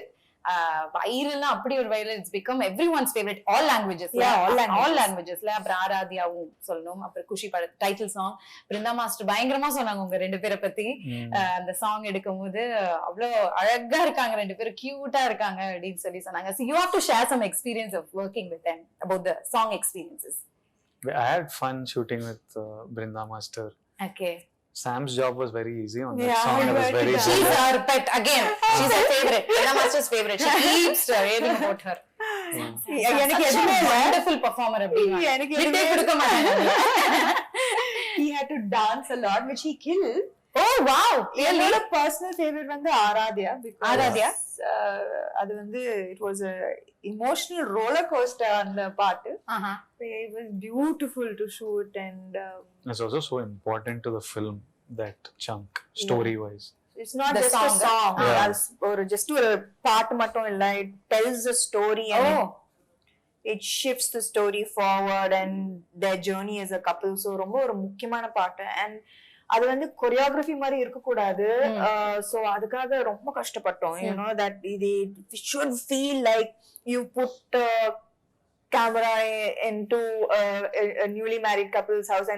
[SPEAKER 1] வைரல்லாம் அப்படி ஒரு viral, it's become everyone's favourite, all லாங்குவேஜஸ்ல, all லாங்குவேஜஸ்ல. அப்புறம் ஆராத்யாவும் சொல்லணும். அப்புறம் குஷி பட டைட்டில் சாங், பிருந்தா மாஸ்டர் பயங்கரமா சொன்னாங்க உங்க ரெண்டு பேரை பத்தி. அந்த சாங் எடுக்கும் போது அவ்வளவு அழகா இருக்காங்க, ரெண்டு பேரும் கியூட்டா இருக்காங்க அப்படின்னு சொல்லி சொன்னாங்க. So you have to share some experience of working with them, about the song experiences.
[SPEAKER 3] I had fun shooting with Brinda Master.
[SPEAKER 1] Okay.
[SPEAKER 3] Sam's job was very easy on that song. It was very
[SPEAKER 1] She's her pet again. She's her favorite. Brinda Master's favorite. She keeps raving about her.
[SPEAKER 2] எனக்கு எதுவுமே
[SPEAKER 1] wonderful performer அப்படினா
[SPEAKER 2] எனக்கு
[SPEAKER 1] விட்டே கொடுக்க மாட்டாங்க.
[SPEAKER 2] He had to dance a lot, which he killed.
[SPEAKER 1] Oh wow,
[SPEAKER 2] என்னோட personal favourite வந்து ஆராத்யா.
[SPEAKER 1] ஆராத்யா?
[SPEAKER 2] அது வந்து it was a emotional roller coaster அந்த பாட்டு. It was beautiful to shoot and
[SPEAKER 3] It's also so important to the film, that chunk, story wise.
[SPEAKER 2] it's not
[SPEAKER 1] The
[SPEAKER 2] just
[SPEAKER 1] song.
[SPEAKER 2] a song.
[SPEAKER 3] Yeah.
[SPEAKER 2] ஒரு just ஒரு பாட்டு மட்டும் இல்ல, it tells a story and it shifts the story forward and their journey as a couple. So ரொம்ப ஒரு முக்கியமான பாட்டு. And அது வந்து கொரியோகிராஃபி மாதிரி இருக்க கூடாது. சோ அதுக்காக ரொம்ப கஷ்டப்பட்டோம். You know that it should feel like you put camera into a newly married couple's house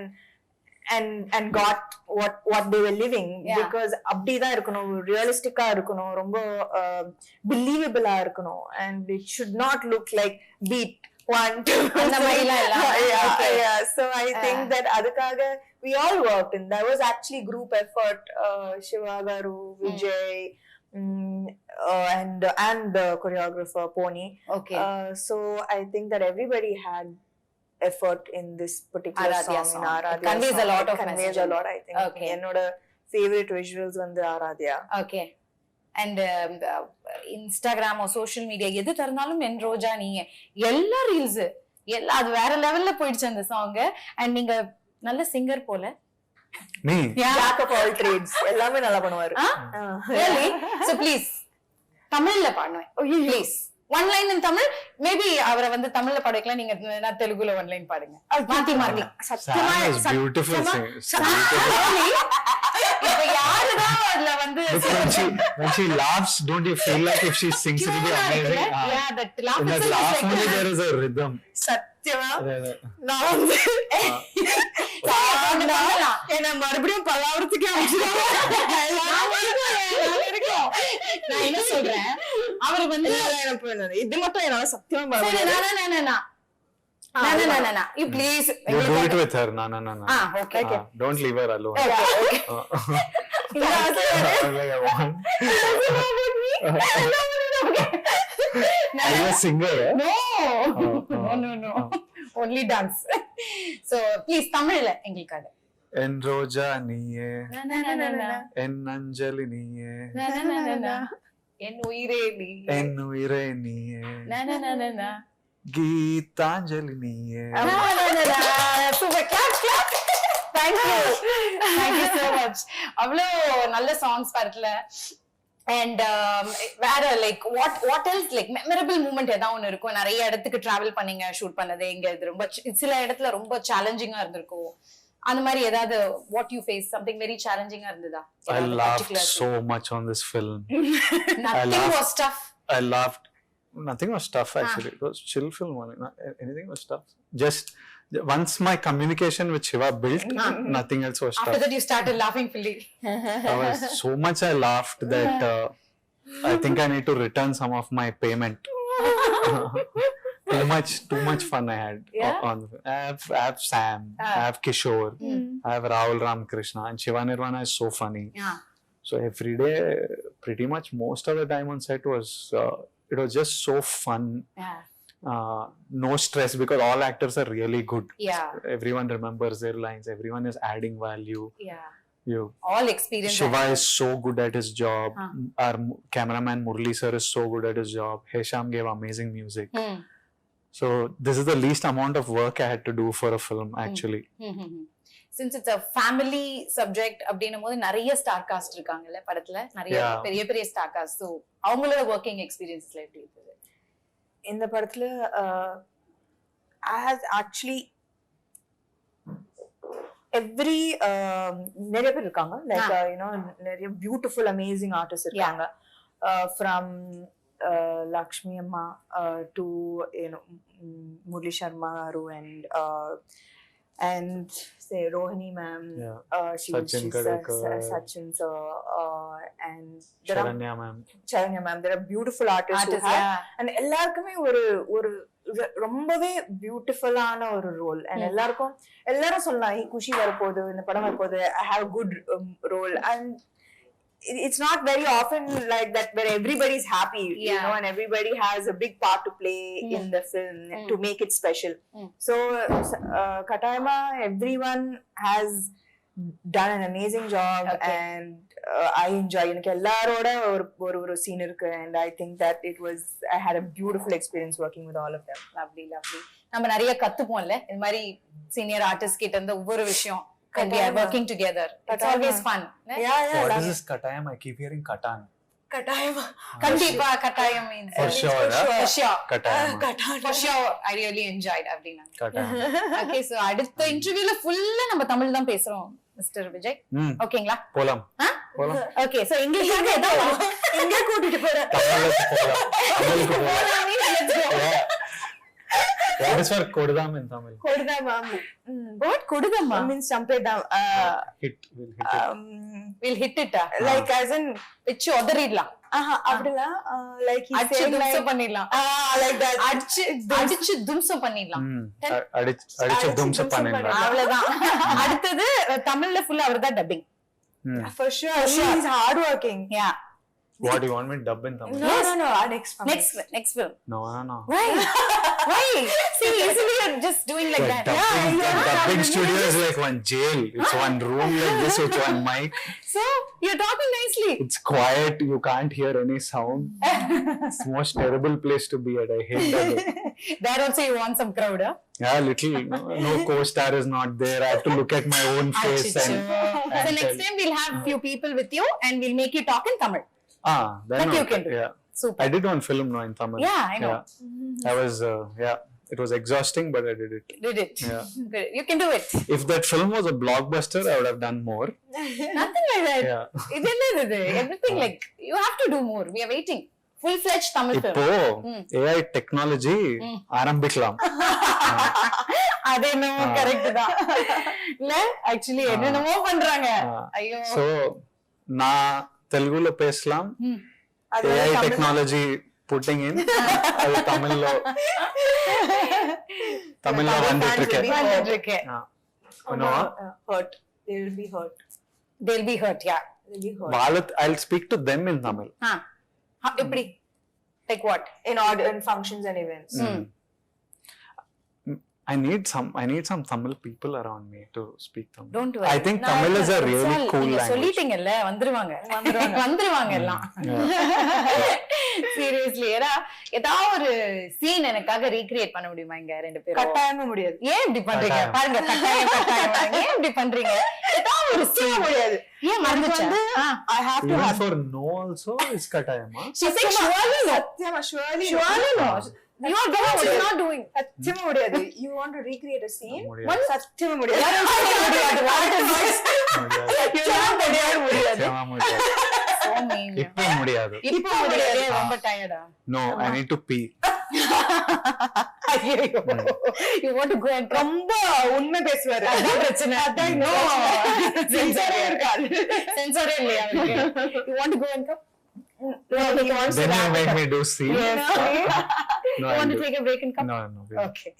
[SPEAKER 2] and got what they were living. Because அப்படிதான் இருக்கணும், ரியலிஸ்டிக்கா இருக்கணும், ரொம்ப பிலீவபிளா இருக்கணும். And it should not look like beat 1 2
[SPEAKER 1] அந்த மாதிரிலாம் இல்ல.
[SPEAKER 2] yeah. So I think that அதுக்காக we all worked, and that was actually group effort. Shiva Garu, Vijay, and the choreographer Pony.
[SPEAKER 1] Okay.
[SPEAKER 2] So I think that everybody had effort in this particular
[SPEAKER 1] Aradhya
[SPEAKER 2] song.
[SPEAKER 1] song.
[SPEAKER 2] In Aradhya
[SPEAKER 1] It conveys
[SPEAKER 2] song.
[SPEAKER 1] a lot
[SPEAKER 2] It
[SPEAKER 1] of
[SPEAKER 2] conveys
[SPEAKER 1] message.
[SPEAKER 2] a lot, I think.
[SPEAKER 1] Okay.
[SPEAKER 2] என்னோட favorite visuals வந்து Aaradhya.
[SPEAKER 1] Okay. And இன்ஸ்டாகிராமோ social media எது திறந்தாலும் என் ரோஜா நீங்க எல்லா reels எல்லாம் அது வேற லெவல்ல போயிடுச்சு அந்த சாங். அண்ட் நீங்க நல்ல சிங்கர் போல.
[SPEAKER 3] Me?
[SPEAKER 2] Jack of all trades. எல்லாமே நல்லா பண்ணுவாரு.
[SPEAKER 1] Really? So please தமிழ்ல பாடுவேன் please. One line in Tamil. Maybe அவரை வந்து தமிழ்ல பாட வைக்கலாம், நீங்க நான் தெலுங்குல ஒன் லைன் பாடுங்க. மாத்தி மாறலாம்.
[SPEAKER 2] சத்தியமா
[SPEAKER 3] Sam is beautiful singer.
[SPEAKER 1] இப்ப யாருதான் அதுல வந்து
[SPEAKER 3] When she laughs, don't you feel like if she sings it will be amazing?
[SPEAKER 1] Yeah, that laugh
[SPEAKER 3] In that
[SPEAKER 1] itself is
[SPEAKER 3] laugh
[SPEAKER 1] like
[SPEAKER 3] only there is a rhythm.
[SPEAKER 2] சத்தியமா
[SPEAKER 3] Yeah.
[SPEAKER 2] நான் வந்து என்ன மறுபடியும் பல்லாவரத்துக்கே
[SPEAKER 1] நான் என்ன சொல்றேன், அவர் வந்து
[SPEAKER 2] இது மட்டும் என்னால சத்தியமா
[SPEAKER 1] you please
[SPEAKER 3] You do it with her. No.
[SPEAKER 1] okay.
[SPEAKER 3] Don't leave her alone.
[SPEAKER 1] Okay.
[SPEAKER 3] Like I want. Are you a singer?
[SPEAKER 1] No. Only dance. So please தமிழ்ல எங்களுக்காக.
[SPEAKER 3] En roja niye, en anjali niye,
[SPEAKER 1] என் உயிரே நீ,
[SPEAKER 3] en uire niye, geetanjali niye.
[SPEAKER 1] Super, clap. Thank you so much. அவ்வளோ நல்ல songs பாருல. And வேற like what else like memorable moment ஏதாவது ஒன்று இருக்கும். நிறைய இடத்துக்கு டிராவல் பண்ணீங்க, ஷூட் பண்ணது. இங்க இது ரொம்ப சில இடத்துல ரொம்ப சேலஞ்சிங்கா இருந்திருக்கும். அந்த மாதிரி ஏதாவது what you face something very சேலஞ்சிங்கா இருந்ததா?
[SPEAKER 3] I laughed so much on this film.
[SPEAKER 1] Nothing was tough.
[SPEAKER 3] I laughed. Nothing was tough actually. It was chill film only. Anything was tough. Just once my communication with Shiva built, nothing else was tough.
[SPEAKER 1] After that you started laughing fully.
[SPEAKER 3] I was so much I laughed that I think I need to return some of my payment. Too much fun I had. On I have Sam, I have Kishore, I have Rahul Ramakrishna, and Shiva Nirvana is so funny. So every day, pretty much most of the time on set was it was just so fun. No stress because all actors are really good. Everyone remembers their lines. Everyone is adding value.
[SPEAKER 1] All experience.
[SPEAKER 3] Shiva is so good at his job. Our cameraman Murli sir is so good at his job. Hesham gave amazing music. So this is the least amount of work I had to do for a film actually.
[SPEAKER 1] Since it's a family subject அப்படின்னும் போது நிறைய star cast இருக்காங்கல்ல படத்துல, நிறைய பெரிய பெரிய star cast. So அவங்களோட working எக்ஸ்பீரியன்ஸ்ல எப்படி இருந்தது
[SPEAKER 2] இந்த படத்துல? I had actually every நிறைய பேர் இருக்காங்க, லைக் நிறைய பியூட்டிஃபுல் அமேசிங் ஆர்டிஸ்ட் இருக்காங்க. From Lakshmi Amma to Murli Sharma and say Rohini ma'am,
[SPEAKER 3] Sachin Kadekar,
[SPEAKER 2] Sachin sir, and
[SPEAKER 3] Charanya ma'am.
[SPEAKER 2] There are beautiful artists and எல்லாருக்குமே ஒரு ரொம்பவே பியூட்டிஃபுல்லான ஒரு ரோல். அண்ட் எல்லாரும் சொல்லலாம் குஷி வரப்போகுது, இந்த படம் வரப்போகுது, I have a good role. And it's not very often like that where everybody's happy, you know, and everybody has a big part to play in the film to make it special. So Katayama, everyone has done an amazing job.
[SPEAKER 1] Okay.
[SPEAKER 2] And I enjoy எனக்கு எல்லாரோட ஒரு scene இருக்கு, and I think that I had a beautiful experience working with all of them.
[SPEAKER 1] Lovely lovely. நம்ம நிறைய கத்துப்போம்ல இந்த மாதிரி senior artist கிட்ட இருந்து ஒவ்வொரு விஷயம். And we are working together. It's always fun.
[SPEAKER 2] Yeah,
[SPEAKER 3] What is this Katayam? I keep hearing Katan.
[SPEAKER 2] கட்டாயமா
[SPEAKER 1] கண்டிப்பா கட்டாயம் means
[SPEAKER 3] For sure.
[SPEAKER 1] for sure.
[SPEAKER 3] Katayam.
[SPEAKER 1] For sure I really enjoyed அப்படினா.
[SPEAKER 3] Katayam.
[SPEAKER 1] Okay, so அடுத்த இன்டர்வியூல ஃபுல்லா நம்ம தமிழ் தான் பேசுறோம் மிஸ்டர் விஜய். ஓகேங்களா?
[SPEAKER 3] போலாம். போலாம்.
[SPEAKER 1] ஓகே, சோ இங்கிலீஷ்ல ஏதோ
[SPEAKER 2] எங்க கூட்டிட்டு போற?
[SPEAKER 3] தமிழுக்கு போலாம். தமிழுக்கு போலாம்.
[SPEAKER 1] போலாம் means let's go.
[SPEAKER 3] What is for kodudam in Tamil?
[SPEAKER 2] கொடுதாம்.
[SPEAKER 1] What கொடுதம்மா?
[SPEAKER 2] means champedam.
[SPEAKER 1] We'll hit it.
[SPEAKER 2] Like as in
[SPEAKER 1] வெச்சு உதறிடலாம்.
[SPEAKER 2] அப்படிலாம் like he
[SPEAKER 1] அடிச்சு
[SPEAKER 2] said
[SPEAKER 1] தும்சம்
[SPEAKER 2] like
[SPEAKER 1] பண்ணிடலாம்.
[SPEAKER 2] like that.
[SPEAKER 1] அடிச்சு தும்சம் பண்ணிடலாம்.
[SPEAKER 3] அடிச்சு தும்சம் பண்ணிடலாம்.
[SPEAKER 1] அவ்வளவுதான். அடுத்தது தமிழ்ல ஃபுல்லா அவர்தான் dubbing.
[SPEAKER 2] For sure. He is hard working.
[SPEAKER 1] Yeah.
[SPEAKER 3] What do you want me to dub in Tamil?
[SPEAKER 2] No. Next film.
[SPEAKER 3] No.
[SPEAKER 1] Why? See, isn't it just doing like that?
[SPEAKER 3] Dubbing studio is like one jail. It's one room like this with one mic.
[SPEAKER 1] So you're talking nicely.
[SPEAKER 3] It's quiet. You can't hear any sound. It's the most terrible place to be at. I hate that.
[SPEAKER 1] There also you want some crowd, huh?
[SPEAKER 3] Yeah, little. No co-star is not there. I have to look at my own face.
[SPEAKER 1] So next time we'll have few people with you and we'll make you talk in Tamil.
[SPEAKER 3] Then
[SPEAKER 1] That you can do.
[SPEAKER 3] Yeah.
[SPEAKER 1] Super.
[SPEAKER 3] I did one film now in Tamil.
[SPEAKER 1] Yeah, I know.
[SPEAKER 3] Yeah. I was, it was exhausting, but I did it.
[SPEAKER 1] Did it?
[SPEAKER 3] Yeah.
[SPEAKER 1] Good. You can do it.
[SPEAKER 3] If that film was a blockbuster, I would have done more.
[SPEAKER 1] Nothing like that.
[SPEAKER 3] Yeah.
[SPEAKER 1] Everything like you have to do more. We are waiting. Full-fledged Tamil film.
[SPEAKER 3] இப்போ AI technology ஆரம்பிக்கலாம்.
[SPEAKER 1] அது என்னமோ correct தான். இல்ல actually என்னென்னமோ பண்றாங்க. ஐயோ.
[SPEAKER 3] So நான் தெலுங்குல பேசலாம். AI technology putting in அது தமிழ்ல வந்துட்டு இருக்கு.
[SPEAKER 2] Hurt. They will be hurt.
[SPEAKER 1] They'll be hurt, yeah.
[SPEAKER 3] I'll speak to them in Tamil.
[SPEAKER 1] எப்படி? Like what?
[SPEAKER 2] In functions and events.
[SPEAKER 3] I need some Tamil people around me to speak Tamil.
[SPEAKER 1] Don't worry.
[SPEAKER 3] I think Tamil is a really cool language.
[SPEAKER 1] சொல்லிட்டீங்கல்ல வந்துருவாங்க எல்லாம். Seriously, ஏதாவது ஒரு scene எனக்காக recreate பண்ண முடியுமா இங்க ரெண்டு பேரும்?
[SPEAKER 2] கட்டாயமா முடியாது.
[SPEAKER 1] ஏன் இப்படி பண்றீங்க? பாருங்க கட்டாயம் ஏன் இப்படி பண்றீங்க? ஏதாவது ஒரு சீன் முடியாது. ஏன் மறந்துச்சு?
[SPEAKER 2] I have to
[SPEAKER 3] Even for no also is katayama.
[SPEAKER 1] She said surely no. You are doing, she's not doing.
[SPEAKER 2] சத்தியமா முடியாது. You want to recreate a scene?
[SPEAKER 3] One
[SPEAKER 2] சத்தியமா முடியாது.
[SPEAKER 3] இப்போ முடியாது.
[SPEAKER 1] ரொம்ப டயர்டா?
[SPEAKER 3] No, I need to pee.
[SPEAKER 1] You want to go and
[SPEAKER 2] ரொம்ப உண்மை பேசுவாரு.
[SPEAKER 1] அதான் பிரச்சனை. சென்சாரே இல்லையா அவருக்கு? You want to go and come?
[SPEAKER 3] Then you make me do scene.
[SPEAKER 1] Yes.
[SPEAKER 3] No,
[SPEAKER 1] You want to take a break and come?
[SPEAKER 3] No.
[SPEAKER 1] Okay.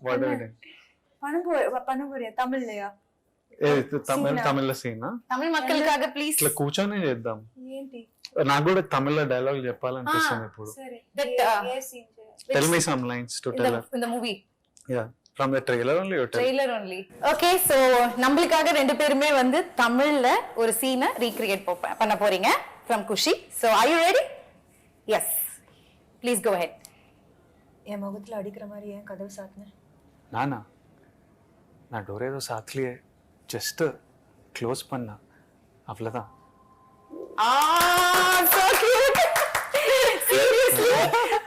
[SPEAKER 3] What are we doing?
[SPEAKER 2] பண்ண போறியா தமிழ்லயா?
[SPEAKER 3] తమిళ సీనా?
[SPEAKER 1] తమిళ மக்களுக்காக ప్లీజ్.
[SPEAKER 3] ఇట్లా కూర్చొని చేద్దాం.
[SPEAKER 2] ఏంటి?
[SPEAKER 3] నాకు కూడా తమిళ డైలాగ్ చెప్పాలనిపిస్తుంది ఇప్పుడు.
[SPEAKER 2] సరే.
[SPEAKER 3] Tell me some lines to tell her.
[SPEAKER 1] In the movie.
[SPEAKER 3] Yeah. From the trailer only you tell.
[SPEAKER 1] Trailer only. Okay, so நம்மளுக்காக ரெண்டு பேருமே வந்து தமிழ்ல ஒரு சீனை ரீக்ரியேட் பண்ண போறீங்க from Kushi. So are you ready? Yes. Please go ahead.
[SPEAKER 2] என் முகத்துல அடிக்கிற மாதிரி ஏன் கதவு சாத்துன?
[SPEAKER 3] நானா? நான் டோர் ஏதோ சாத்தலையே. ஜஸ்ட் க்ளோஸ் பண்ணா. அவ்வளவுதான்.
[SPEAKER 1] So cute. Seriously.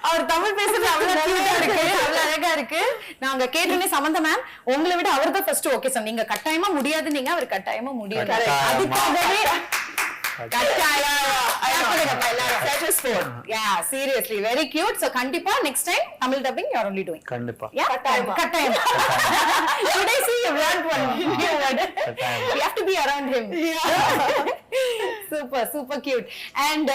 [SPEAKER 1] அவர் தமிழ் பேசுறது அவ்வளவு கியூட்டா இருக்கு, அவ்வளவு அழகா இருக்கு. நாங்க கேட்டோனே சமந்தா மேம் உங்களை விட அவர் தான் ஃபர்ஸ்ட் ஓகே சார். நீங்க கட்டாயமா முடியாது, நீங்க அவர் கட்டாயமா முடியாது. அதுக்காகவே Yeah, seriously, very cute. So கண்டிப்பா next time Tamil dubbing you are only doing.
[SPEAKER 3] கண்டிப்பா.
[SPEAKER 1] Yeah, கட்டாயம். Today see you learned one new word. You have to be around him. Super cute. And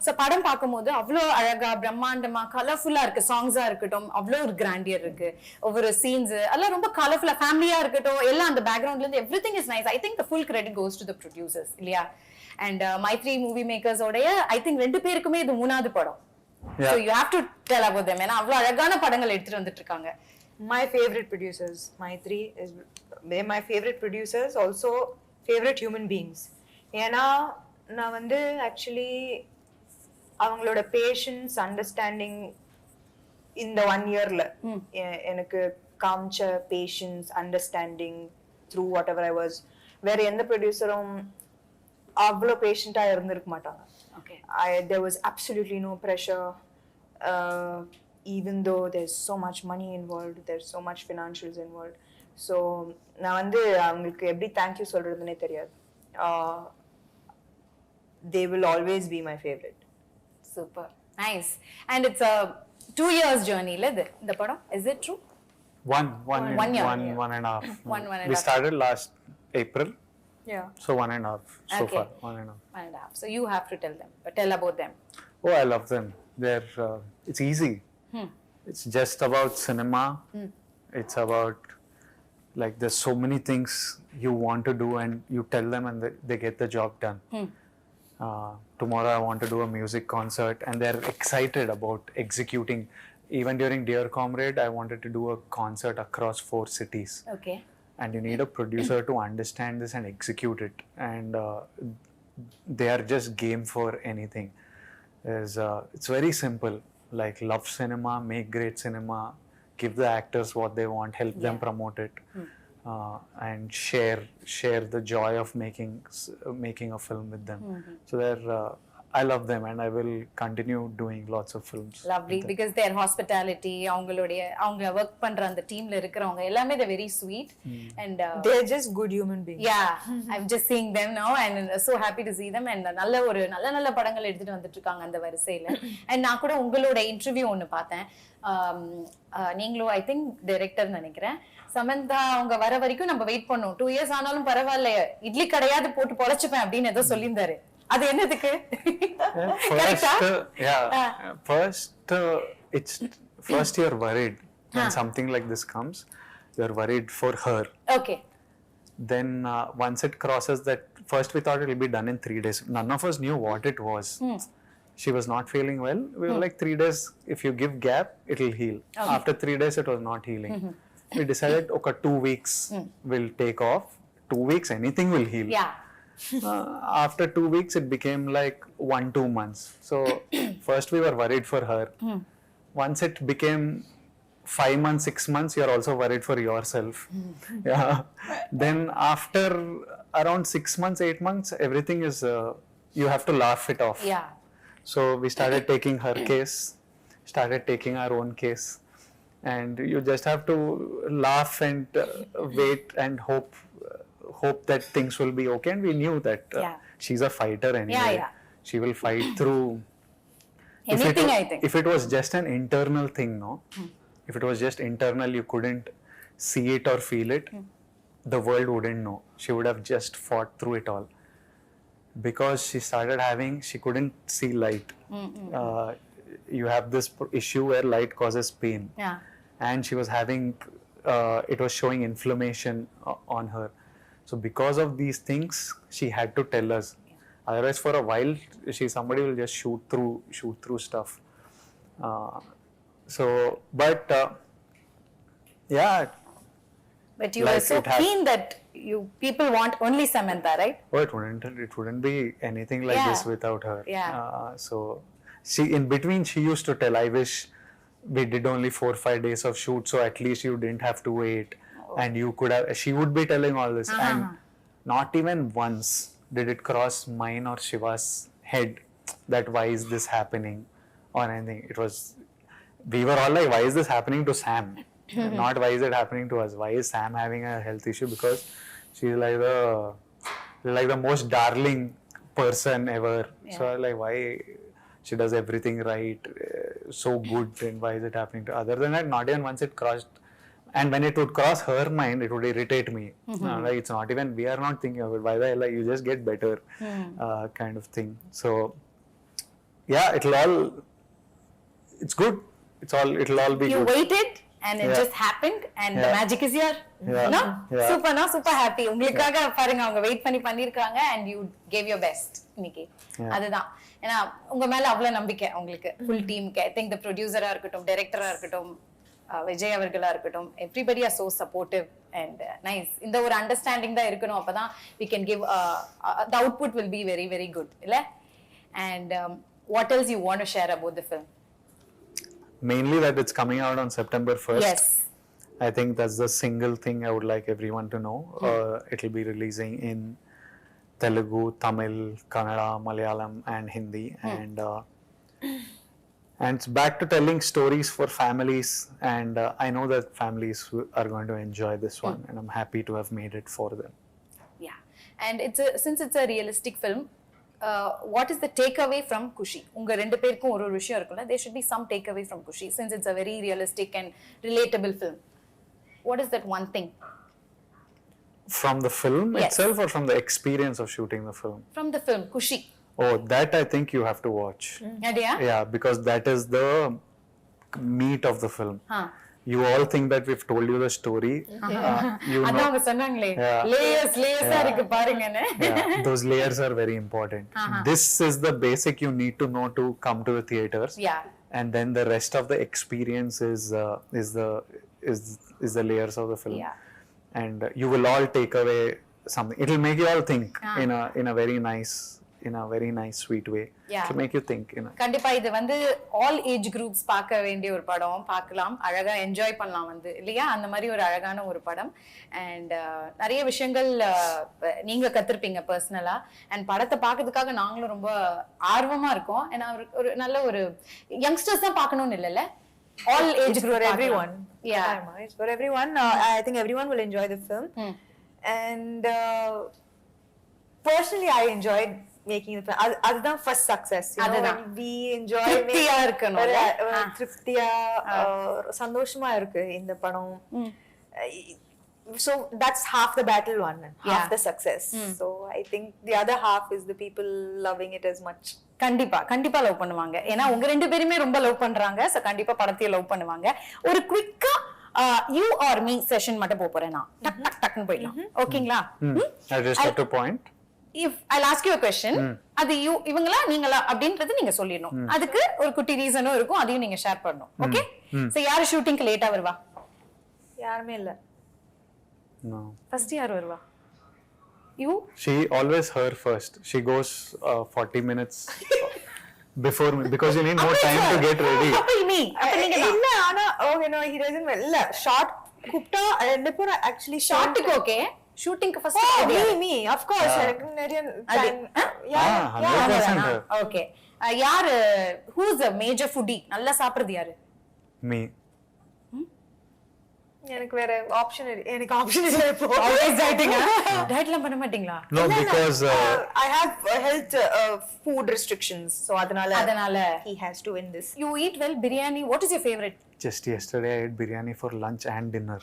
[SPEAKER 1] so படம் பார்க்கும்போது அவ்வளோ அழகா பிரம்மாண்டமா கலர்ஃபுல்லா இருக்கு. சாங்ஸா இருக்கட்டும் அவ்வளோ ஒரு கிராண்டியர் இருக்கு. ஒவ்வொரு சீன்ஸ் எல்லாம் ரொம்ப கலர்ஃபுல்லா ஃபேமிலியா இருக்கட்டும் எல்லாம் அந்த பேக்ரவுண்ட்ல இருந்து everything is nice. I think the full credit goes to the producers இல்லையா? And Maitri movie makers ஓடைய I think ரெண்டு பேருக்குமே இது மூணாவது படம். So you have to tell about them. ஏன்னா அவ்வளோ அழகான படங்கள் எடுத்துட்டு வந்துட்டு இருக்காங்க.
[SPEAKER 2] My favorite producers, Maitri is they're my favorite producers, also favorite human beings. ஏன்னா நான் வந்து ஆக்சுவலி அவங்களோட பேஷன்ஸ் அண்டர்ஸ்டாண்டிங் இந்த 1 இயர்ல எனக்கு காமிச்ச patience understanding through whatever I was வேற எந்த ப்ரொடியூசரும் அவ்வளோ பேஷண்டா இருந்திருக்க மாட்டாங்க.
[SPEAKER 1] Okay.
[SPEAKER 2] There was absolutely no pressure, even though there's so much money involved, there's so much financials involved. So நான் வந்து அவங்களுக்கு எப்படி தேங்க்யூ சொல்றதுன்னே தெரியாது. They will always be my favorite.
[SPEAKER 1] Super. Nice. And it's a 2 years journey, la the padam. Is it true?
[SPEAKER 3] One
[SPEAKER 1] year.
[SPEAKER 3] One and a half.
[SPEAKER 1] One and a
[SPEAKER 3] We
[SPEAKER 1] half.
[SPEAKER 3] started last April,
[SPEAKER 2] Yeah.
[SPEAKER 3] so 1.5 so
[SPEAKER 1] Okay.
[SPEAKER 3] far. 1.5.
[SPEAKER 1] 1.5. So you have to tell them, but tell about them.
[SPEAKER 3] Oh, I love them. It's easy. It's just about cinema. It's about, like, there's so many things you want to do and you tell them and they get the job done. Tomorrow I want to do a music concert and they're excited about executing. Even during Dear Comrade, I wanted to do a concert across 4 cities.
[SPEAKER 1] Okay.
[SPEAKER 3] And you need a producer to understand this and execute it. And they are just game for anything. It's very simple. Like, love cinema, make great cinema, give the actors what they want, help them promote it, and share the joy of making a film with them. So I love them and I will continue doing lots of films.
[SPEAKER 1] Lovely, because their hospitality, அவங்க work பண்ற அந்த டீம்ல இருக்கிறவங்க எல்லாமே they're very sweet and
[SPEAKER 2] They're just good human beings.
[SPEAKER 1] yeah, I'm just seeing them now and so happy to see them and நல்ல படங்கள் எடுத்துட்டு வந்துட்டு இருக்காங்க அந்த வரிசையில. and நான் கூட உங்களோட இன்டர்வியூ ஒன்னு பார்த்தேன். நீங்களும் ஐ திங்க் டைரக்டர் நினைக்கிறேன். சமந்தா அவங்க வர வரைக்கும் நம்ம வெயிட் பண்ணோம். 2 years ஆனாலும் பரவாயில்ல, இட்லி கடையாவது போட்டு பொழைச்சுப்பேன் அப்படின்னு ஏதோ சொல்லியிருந்தாரு. அது என்னதுக்கு?
[SPEAKER 3] First you're worried when something like this comes. You're worried for her.
[SPEAKER 1] Okay.
[SPEAKER 3] Then once it crosses that, first we thought it will be done in 3 days. None of us knew what it was. She was not feeling well. We were like, 3 days, if you give gap, it will heal. After 3 days, it was not healing. We decided, okay, 2 weeks will take off. 2 weeks, anything will heal.
[SPEAKER 1] Yeah.
[SPEAKER 3] After 2 weeks, it became like 1-2 months. So first we were worried for her. Once it became 5 months, 6 months, you're also worried for yourself. Yeah. Then after around 6 months, 8 months, everything is, you have to laugh it off.
[SPEAKER 1] Yeah.
[SPEAKER 3] So we started taking her case, started taking our own case. And you just have to laugh and wait and hope that things will be okay. And we knew that she's a fighter anyway.
[SPEAKER 1] Yeah.
[SPEAKER 3] She will fight through
[SPEAKER 1] Anything, I think.
[SPEAKER 3] If it was just an internal thing, no? If it was just internal, you couldn't see it or feel it, the world wouldn't know. She would have just fought through it all. Because she couldn't see light. You have this issue where light causes pain.
[SPEAKER 1] Yeah.
[SPEAKER 3] And she was having, it was showing inflammation on her. So because of these things, she had to tell us. Otherwise, for a while, somebody will just shoot through stuff. Yeah.
[SPEAKER 1] But you were so keen that people want only Samantha, right?
[SPEAKER 3] Oh, it wouldn't be anything like this without her.
[SPEAKER 1] Yeah.
[SPEAKER 3] So in between, she used to tell, I wish we did only 4-5 days of shoot, so at least you didn't have to wait. And you could have, she would be telling all this. And not even once did it cross mine or Shiva's head that why is this happening or anything. We were all like, why is this happening to Sam? Not why is it happening to us? Why is Sam having a health issue? Because she's like the most darling person ever. So I was like, why she does everything right, so good, and why is it happening to? Other than that, not even once it crossed. And when it would cross her mind, it would irritate me. Like, it's not even, we are not thinking of it. Why the hell, like, you just get better, kind of thing. So yeah, it's good. It'll all be
[SPEAKER 1] you
[SPEAKER 3] good.
[SPEAKER 1] You waited and it just happened and the magic is here. No? Super happy. உங்களுக்காக பாருங்க அவங்க wait பண்ணிருக்காங்க and you gave your best இன்னைக்கு. அதுதான். ஏன்னா உங்க மேல அவ்வளவு நம்பிக்கை உங்களுக்கு full teamக்கு. I think the producer-ஆ இருக்கட்டும், director-ஆ இருக்கட்டும், விஜய் அவர்களா இருக்கட்டும், everybody are so supportive and nice. இந்த ஒரு அண்டர்ஸ்டாண்டிங் தான் இருக்கணும், அப்பதான் we can give the output will be very very good, இல்ல? And what else you want to share about the film?
[SPEAKER 3] Mainly that it's coming out on September 1st.
[SPEAKER 1] Yes.
[SPEAKER 3] I think that's the single thing I would like everyone to know. It'll be releasing in Telugu, Tamil, Kannada, Malayalam and Hindi. And it's back to telling stories for families, and I know that families are going to enjoy this one, and I'm happy to have made it for them.
[SPEAKER 1] Yeah, and since it's a realistic film, what is the takeaway from Kushi? உங்க ரெண்டு பேருக்கும் ஒரு விஷயம் இருக்குல்ல, there should be some takeaway from Kushi since it's a very realistic and relatable film. What is that one thing?
[SPEAKER 3] From the film
[SPEAKER 1] Yes.
[SPEAKER 3] itself, or from the experience of shooting the film?
[SPEAKER 1] From the film Kushi.
[SPEAKER 3] Oh, that I think you have to watch.
[SPEAKER 1] Yeah?
[SPEAKER 3] Yeah, because that is the meat of the film.
[SPEAKER 1] Huh.
[SPEAKER 3] You all think that we've told you the story. You
[SPEAKER 1] அதான்
[SPEAKER 3] know,
[SPEAKER 1] அவங்க சொன்னாங்களே,
[SPEAKER 3] Yeah.
[SPEAKER 1] லேயர்ஸா இருக்கு பாருங்கன்னு.
[SPEAKER 3] yeah, those layers are very important. This is the basic you need to know to come to the theaters.
[SPEAKER 1] Yeah.
[SPEAKER 3] And then the rest of the experience is the layers of the film.
[SPEAKER 1] Yeah.
[SPEAKER 3] And you will all take away something. It will make you all think in a very nice sweet way.
[SPEAKER 1] Yeah.
[SPEAKER 3] To make you think, you know.
[SPEAKER 1] கண்டிப்பா இது வந்து all age groups பார்க்க வேண்டிய ஒரு படம், பார்க்கலாம், அழகா enjoy பண்ணலாம் வந்து, இல்லையா? அந்த மாதிரி ஒரு அழகான ஒரு படம். அண்ட் நிறைய விஷயங்கள் நீங்க கத்திருப்பீங்க பர்சனலா, அண்ட் படத்தை பார்க்கறதுக்காக நாங்களும் ரொம்ப ஆர்வமா இருக்கோம். ஏன்னா ஒரு நல்ல ஒரு யங்ஸ்டர்ஸ் தான் பார்க்கணும்னு இல்லைல்ல, all age group
[SPEAKER 2] for everyone.
[SPEAKER 1] Yeah.
[SPEAKER 2] It's for everyone. I think everyone will enjoy the film. And personally, I enjoyed making the film. That's the first success. You know, when we enjoy
[SPEAKER 1] திருப்தியா இருக்கணும்ல.
[SPEAKER 2] திருப்தியா சந்தோஷமா இருக்கு இந்த படம். So that's half the battle won and half the success. So I think the other half is the people loving it as much.
[SPEAKER 1] கண்டிப்பா love பண்ணுவாங்க. ஏன்னா உங்க ரெண்டு பேருமே ரொம்ப லவ் பண்றாங்க. சோ கண்டிப்பா படத்தையே லவ் பண்ணுவாங்க. ஒரு குவிக்கா you or me செஷன் மட்டும் போறேன் நான். டக்னு போயிடலாம். ஓகேங்களா?
[SPEAKER 3] I just have to point.
[SPEAKER 1] If I'll ask you a question, அது இவங்களா நீங்களா அப்படின்றது நீங்க சொல்லிடணும். அதுக்கு ஒரு குட்டி ரீசனும் இருக்கும், அதையும் நீங்க ஷேர் பண்ணணும். ஓகே? சோ யாரு ஷூட்டிங்க்கு லேட்டா வருவா?
[SPEAKER 2] யாருமே இல்ல.
[SPEAKER 3] No.
[SPEAKER 1] ஃபர்ஸ்ட் யார் வருவா? You?
[SPEAKER 3] She always her first. She goes 40 minutes before me because you need more time to get ready.
[SPEAKER 1] அப்ப நீ
[SPEAKER 2] இல்ல ஆனா okay no he doesn't இல்ல ஷார்ட் கூப்டா ரெண்டு பேரும் actually
[SPEAKER 1] ஷார்ட்டுக்கு ஓகே, ஷூட்டிங்க்கு ஃபர்ஸ்ட்
[SPEAKER 2] me of course எனக்கு நிறைய time
[SPEAKER 3] 100% her.
[SPEAKER 1] ஓகே. யாரு who is a major foodie? நல்லா சாப்பிடுறது யாரு?
[SPEAKER 3] Me.
[SPEAKER 2] எனக்கு வேற ஆப்ஷன் இல்ல இப்போ.
[SPEAKER 1] Always dieting. டயட்லாம் பண்ண மாட்டீங்களா?
[SPEAKER 3] No, because
[SPEAKER 2] I have health food restrictions, so அதனால he has to win this.
[SPEAKER 1] You eat well biryani. What is your favorite?
[SPEAKER 3] just yesterday I ate biryani for lunch and dinner.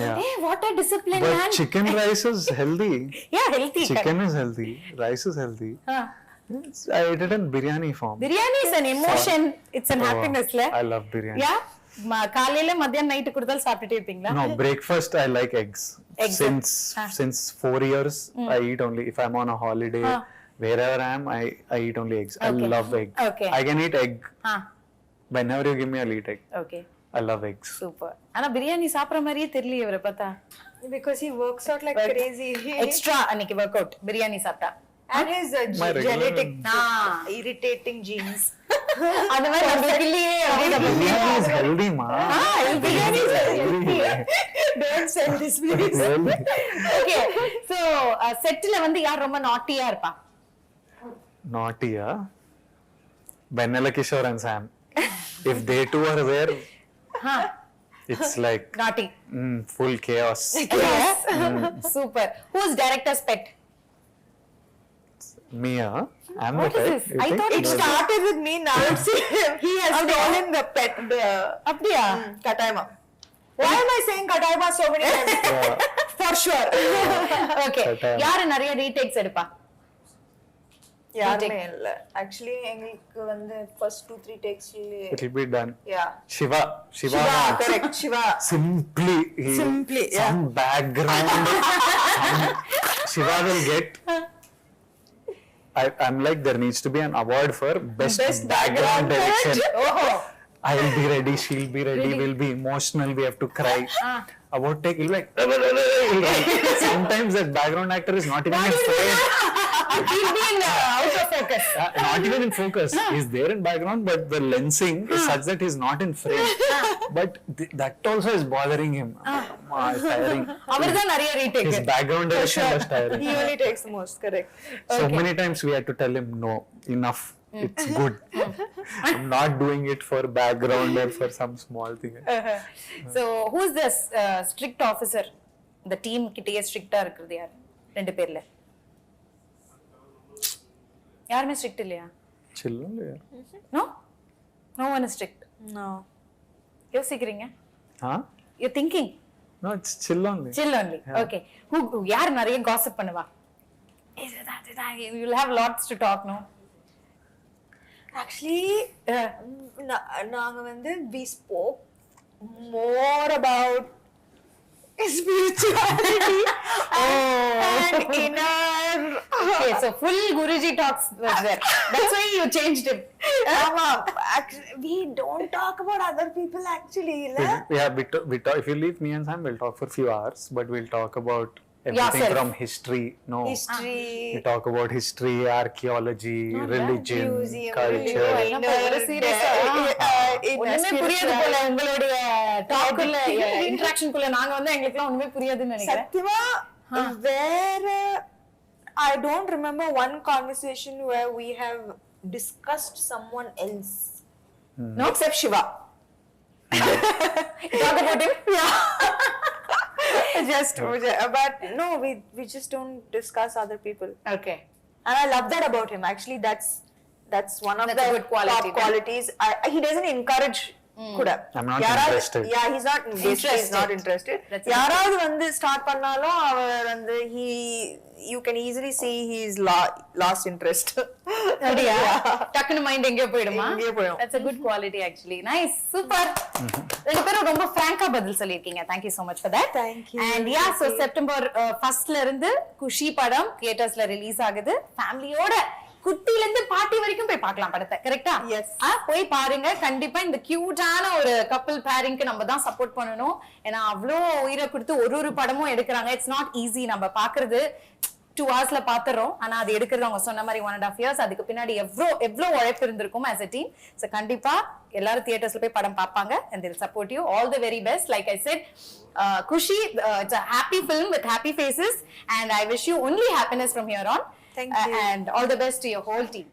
[SPEAKER 3] Yeah.
[SPEAKER 1] Hey, what a discipline,
[SPEAKER 3] But
[SPEAKER 1] man.
[SPEAKER 3] chicken rice is healthy.
[SPEAKER 1] Yeah, healthy.
[SPEAKER 3] Chicken is healthy. Rice is healthy. I ate it in biryani form.
[SPEAKER 1] Biryani is an emotion. It's an happiness, le?
[SPEAKER 3] I love biryani.
[SPEAKER 1] Yeah. காலையில மத்தியானம் night கொடுத்தாலும் சாப்பிட்டுட்டே இருப்பீங்களா?
[SPEAKER 3] No, breakfast I like eggs. Since 4 years I eat only if I'm on a holiday. Wherever I am, I eat only eggs. I love egg.
[SPEAKER 1] Okay.
[SPEAKER 3] I can eat egg. Whenever you give me, I'll eat egg.
[SPEAKER 1] Okay.
[SPEAKER 3] I love eggs.
[SPEAKER 1] Super. ஆனா பிரியாணி சாப்பிடுற மாதிரியே தெரியல இவரை பார்த்தா.
[SPEAKER 2] Because he works out like crazy.
[SPEAKER 1] Extra அன்னைக்கு work out biryani சாப்பிட்டா.
[SPEAKER 2] And his genetic irritating genes.
[SPEAKER 1] அது மாதிரி நமக்கு இல்லையே.
[SPEAKER 3] Biryani is healthy, ma.
[SPEAKER 1] Biryani is healthy.
[SPEAKER 2] Don't sell this please.
[SPEAKER 1] Okay. So செட்ல வந்து யார் ரொம்ப நாட்டியா இருப்பா?
[SPEAKER 3] Naughty, Benella Kishore and Sam. If they two are there, it's like
[SPEAKER 1] Naughty.
[SPEAKER 3] Full chaos.
[SPEAKER 1] Yes. Super. Who's director's pet?
[SPEAKER 3] Mia, I'm
[SPEAKER 1] What
[SPEAKER 3] the
[SPEAKER 1] is
[SPEAKER 3] pet.
[SPEAKER 1] this?
[SPEAKER 3] You
[SPEAKER 1] I
[SPEAKER 3] think?
[SPEAKER 1] thought
[SPEAKER 2] It started with me, now it's he has stolen the pet.
[SPEAKER 1] அப்படியா?
[SPEAKER 2] Kataima. Why am I saying Kataima so many times? For sure.
[SPEAKER 1] Okay.
[SPEAKER 3] Kataima.
[SPEAKER 1] யாரு நிறைய retakes எடுப்பா?
[SPEAKER 2] யாருமே இல்ல. Actually எங்களுக்கு வந்து first 2-3 takes
[SPEAKER 3] It'll be done.
[SPEAKER 2] yeah.
[SPEAKER 3] Shiva,
[SPEAKER 2] Correct. Shiva.
[SPEAKER 3] Simply, some background. Shiva will get. I'm like, there needs to be an award for best background direction. I'll be ready, she'll be ready,
[SPEAKER 1] Really?
[SPEAKER 3] we'll be emotional, we have to cry.
[SPEAKER 1] Ah.
[SPEAKER 3] About take, he'll be like, sometimes that background actor is not even in frame.
[SPEAKER 1] He'll be in out of focus.
[SPEAKER 3] Not even in focus. He's there in background, but the lensing is such that he's not in frame. But that also is bothering him. It's tiring.
[SPEAKER 1] அவர்தான் நிறைய retake.
[SPEAKER 3] His background direction was tiring.
[SPEAKER 2] He only takes the most, correct.
[SPEAKER 3] So many times we had to tell him, no, enough. It's good. I'm not doing it for background or for some small thing.
[SPEAKER 1] So who is this strict officer? The team கிட்டயே ஸ்ட்ரிக்ட்டா இருக்குது யார்? ரெண்டு பேர்ல. யாருமே strict இல்லையா?
[SPEAKER 3] Chill only.
[SPEAKER 1] No? No one is strict.
[SPEAKER 2] No.
[SPEAKER 1] யோசிக்கிறீங்க?
[SPEAKER 3] Huh?
[SPEAKER 1] You're thinking.
[SPEAKER 3] No, it's chill only.
[SPEAKER 1] Chill only. Okay. Who யார் நிறைய gossip பண்ணுவா? You'll have lots to talk, no?
[SPEAKER 2] Actually, நாங்க வந்து we spoke more about spirituality and inner.
[SPEAKER 1] Okay, so full Guruji talks was there. That's why you changed it.
[SPEAKER 2] Actually, we don't talk about other people actually.
[SPEAKER 3] Yeah, we talk, if you leave me and Sam, we'll talk for a few hours, but we'll talk about everything
[SPEAKER 1] Yourself.
[SPEAKER 3] from history. No.
[SPEAKER 2] History.
[SPEAKER 3] We talk about history, archaeology, religion,
[SPEAKER 2] Museum,
[SPEAKER 3] culture.
[SPEAKER 1] என்ன ஒரு serious ஒண்ணுமே புரியாது போல உங்களுடைய டாக்குள்ள இன்டராக்ஷன்குள்ள நாங்க வந்து எங்களுக்குலாம் ஒண்ணுமே புரியாதுன்னு நினைக்கிறேன்.
[SPEAKER 2] சத்தியமா வேற I don't remember one conversation where we have discussed someone else.
[SPEAKER 1] No?
[SPEAKER 2] Except Shiva.
[SPEAKER 1] Talk about him?
[SPEAKER 2] But no, we just don't discuss other people.
[SPEAKER 1] Okay.
[SPEAKER 2] And I love that about him. Actually, that's one of
[SPEAKER 1] That's a
[SPEAKER 2] the
[SPEAKER 1] good quality,
[SPEAKER 2] top
[SPEAKER 1] no?
[SPEAKER 2] qualities. He doesn't encourage. Kuda.
[SPEAKER 3] I'm not interested.
[SPEAKER 2] Yeah, he's not
[SPEAKER 1] Interested.
[SPEAKER 2] not interested.
[SPEAKER 1] That's
[SPEAKER 2] யாராவது வந்து start பண்ணாலும் அவர் வந்து you can easily see he's lost interest.
[SPEAKER 1] அப்படியா? டக்குனு mind எங்கேயோ போயிடுமா?
[SPEAKER 2] எங்கேயோ போயிடும்.
[SPEAKER 1] That's a good quality actually. Nice. Super. ரெண்டு பேரும் ரொம்ப ஃப்ராங்கா பதில் சொல்லிருக்கீங்க. Thank you so much for that.
[SPEAKER 2] Thank you.
[SPEAKER 1] And yeah, so September 1st ல இருந்து குஷி படம் தியேட்டர்ஸ்ல ரிலீஸ் ஆகுது. ஃபேமிலியோட குட்டில இருந்து பாட்டி வரைக்கும் போய் பார்க்கலாம் படத்தை. கரெக்ட்டா?
[SPEAKER 2] Yes.
[SPEAKER 1] போய் பாருங்க. கண்டிப்பா இந்த கியூட்டான ஒரு கப்பிள் பேரிங்க்கு நம்ம தான் சப்போர்ட் பண்ணணும். ஏன்னா அவ்ளோ உயிரை கொடுத்து ஒரு படமும் எடுக்கிறாங்க. It's not easy. நம்ம பாக்குறது 2 ஹவர்ஸ்ல பாத்துறோம். ஆனா அது எடுக்கிறது அவங்க சொன்ன மாதிரி 1.5 years. அதுக்கு பின்னாடி எவ்வளவு உழைப்பு இருந்திருக்கும் as a team. So கண்டிப்பா எல்லாரும் தியேட்டர்ஸ்ல போய் படம் பார்ப்பாங்க and they'll support you. All the very best. Like I said, Kushi, it's a happy film with happy faces and I wish you only happiness from here on.
[SPEAKER 2] Thank you.
[SPEAKER 1] And all the best to your whole team.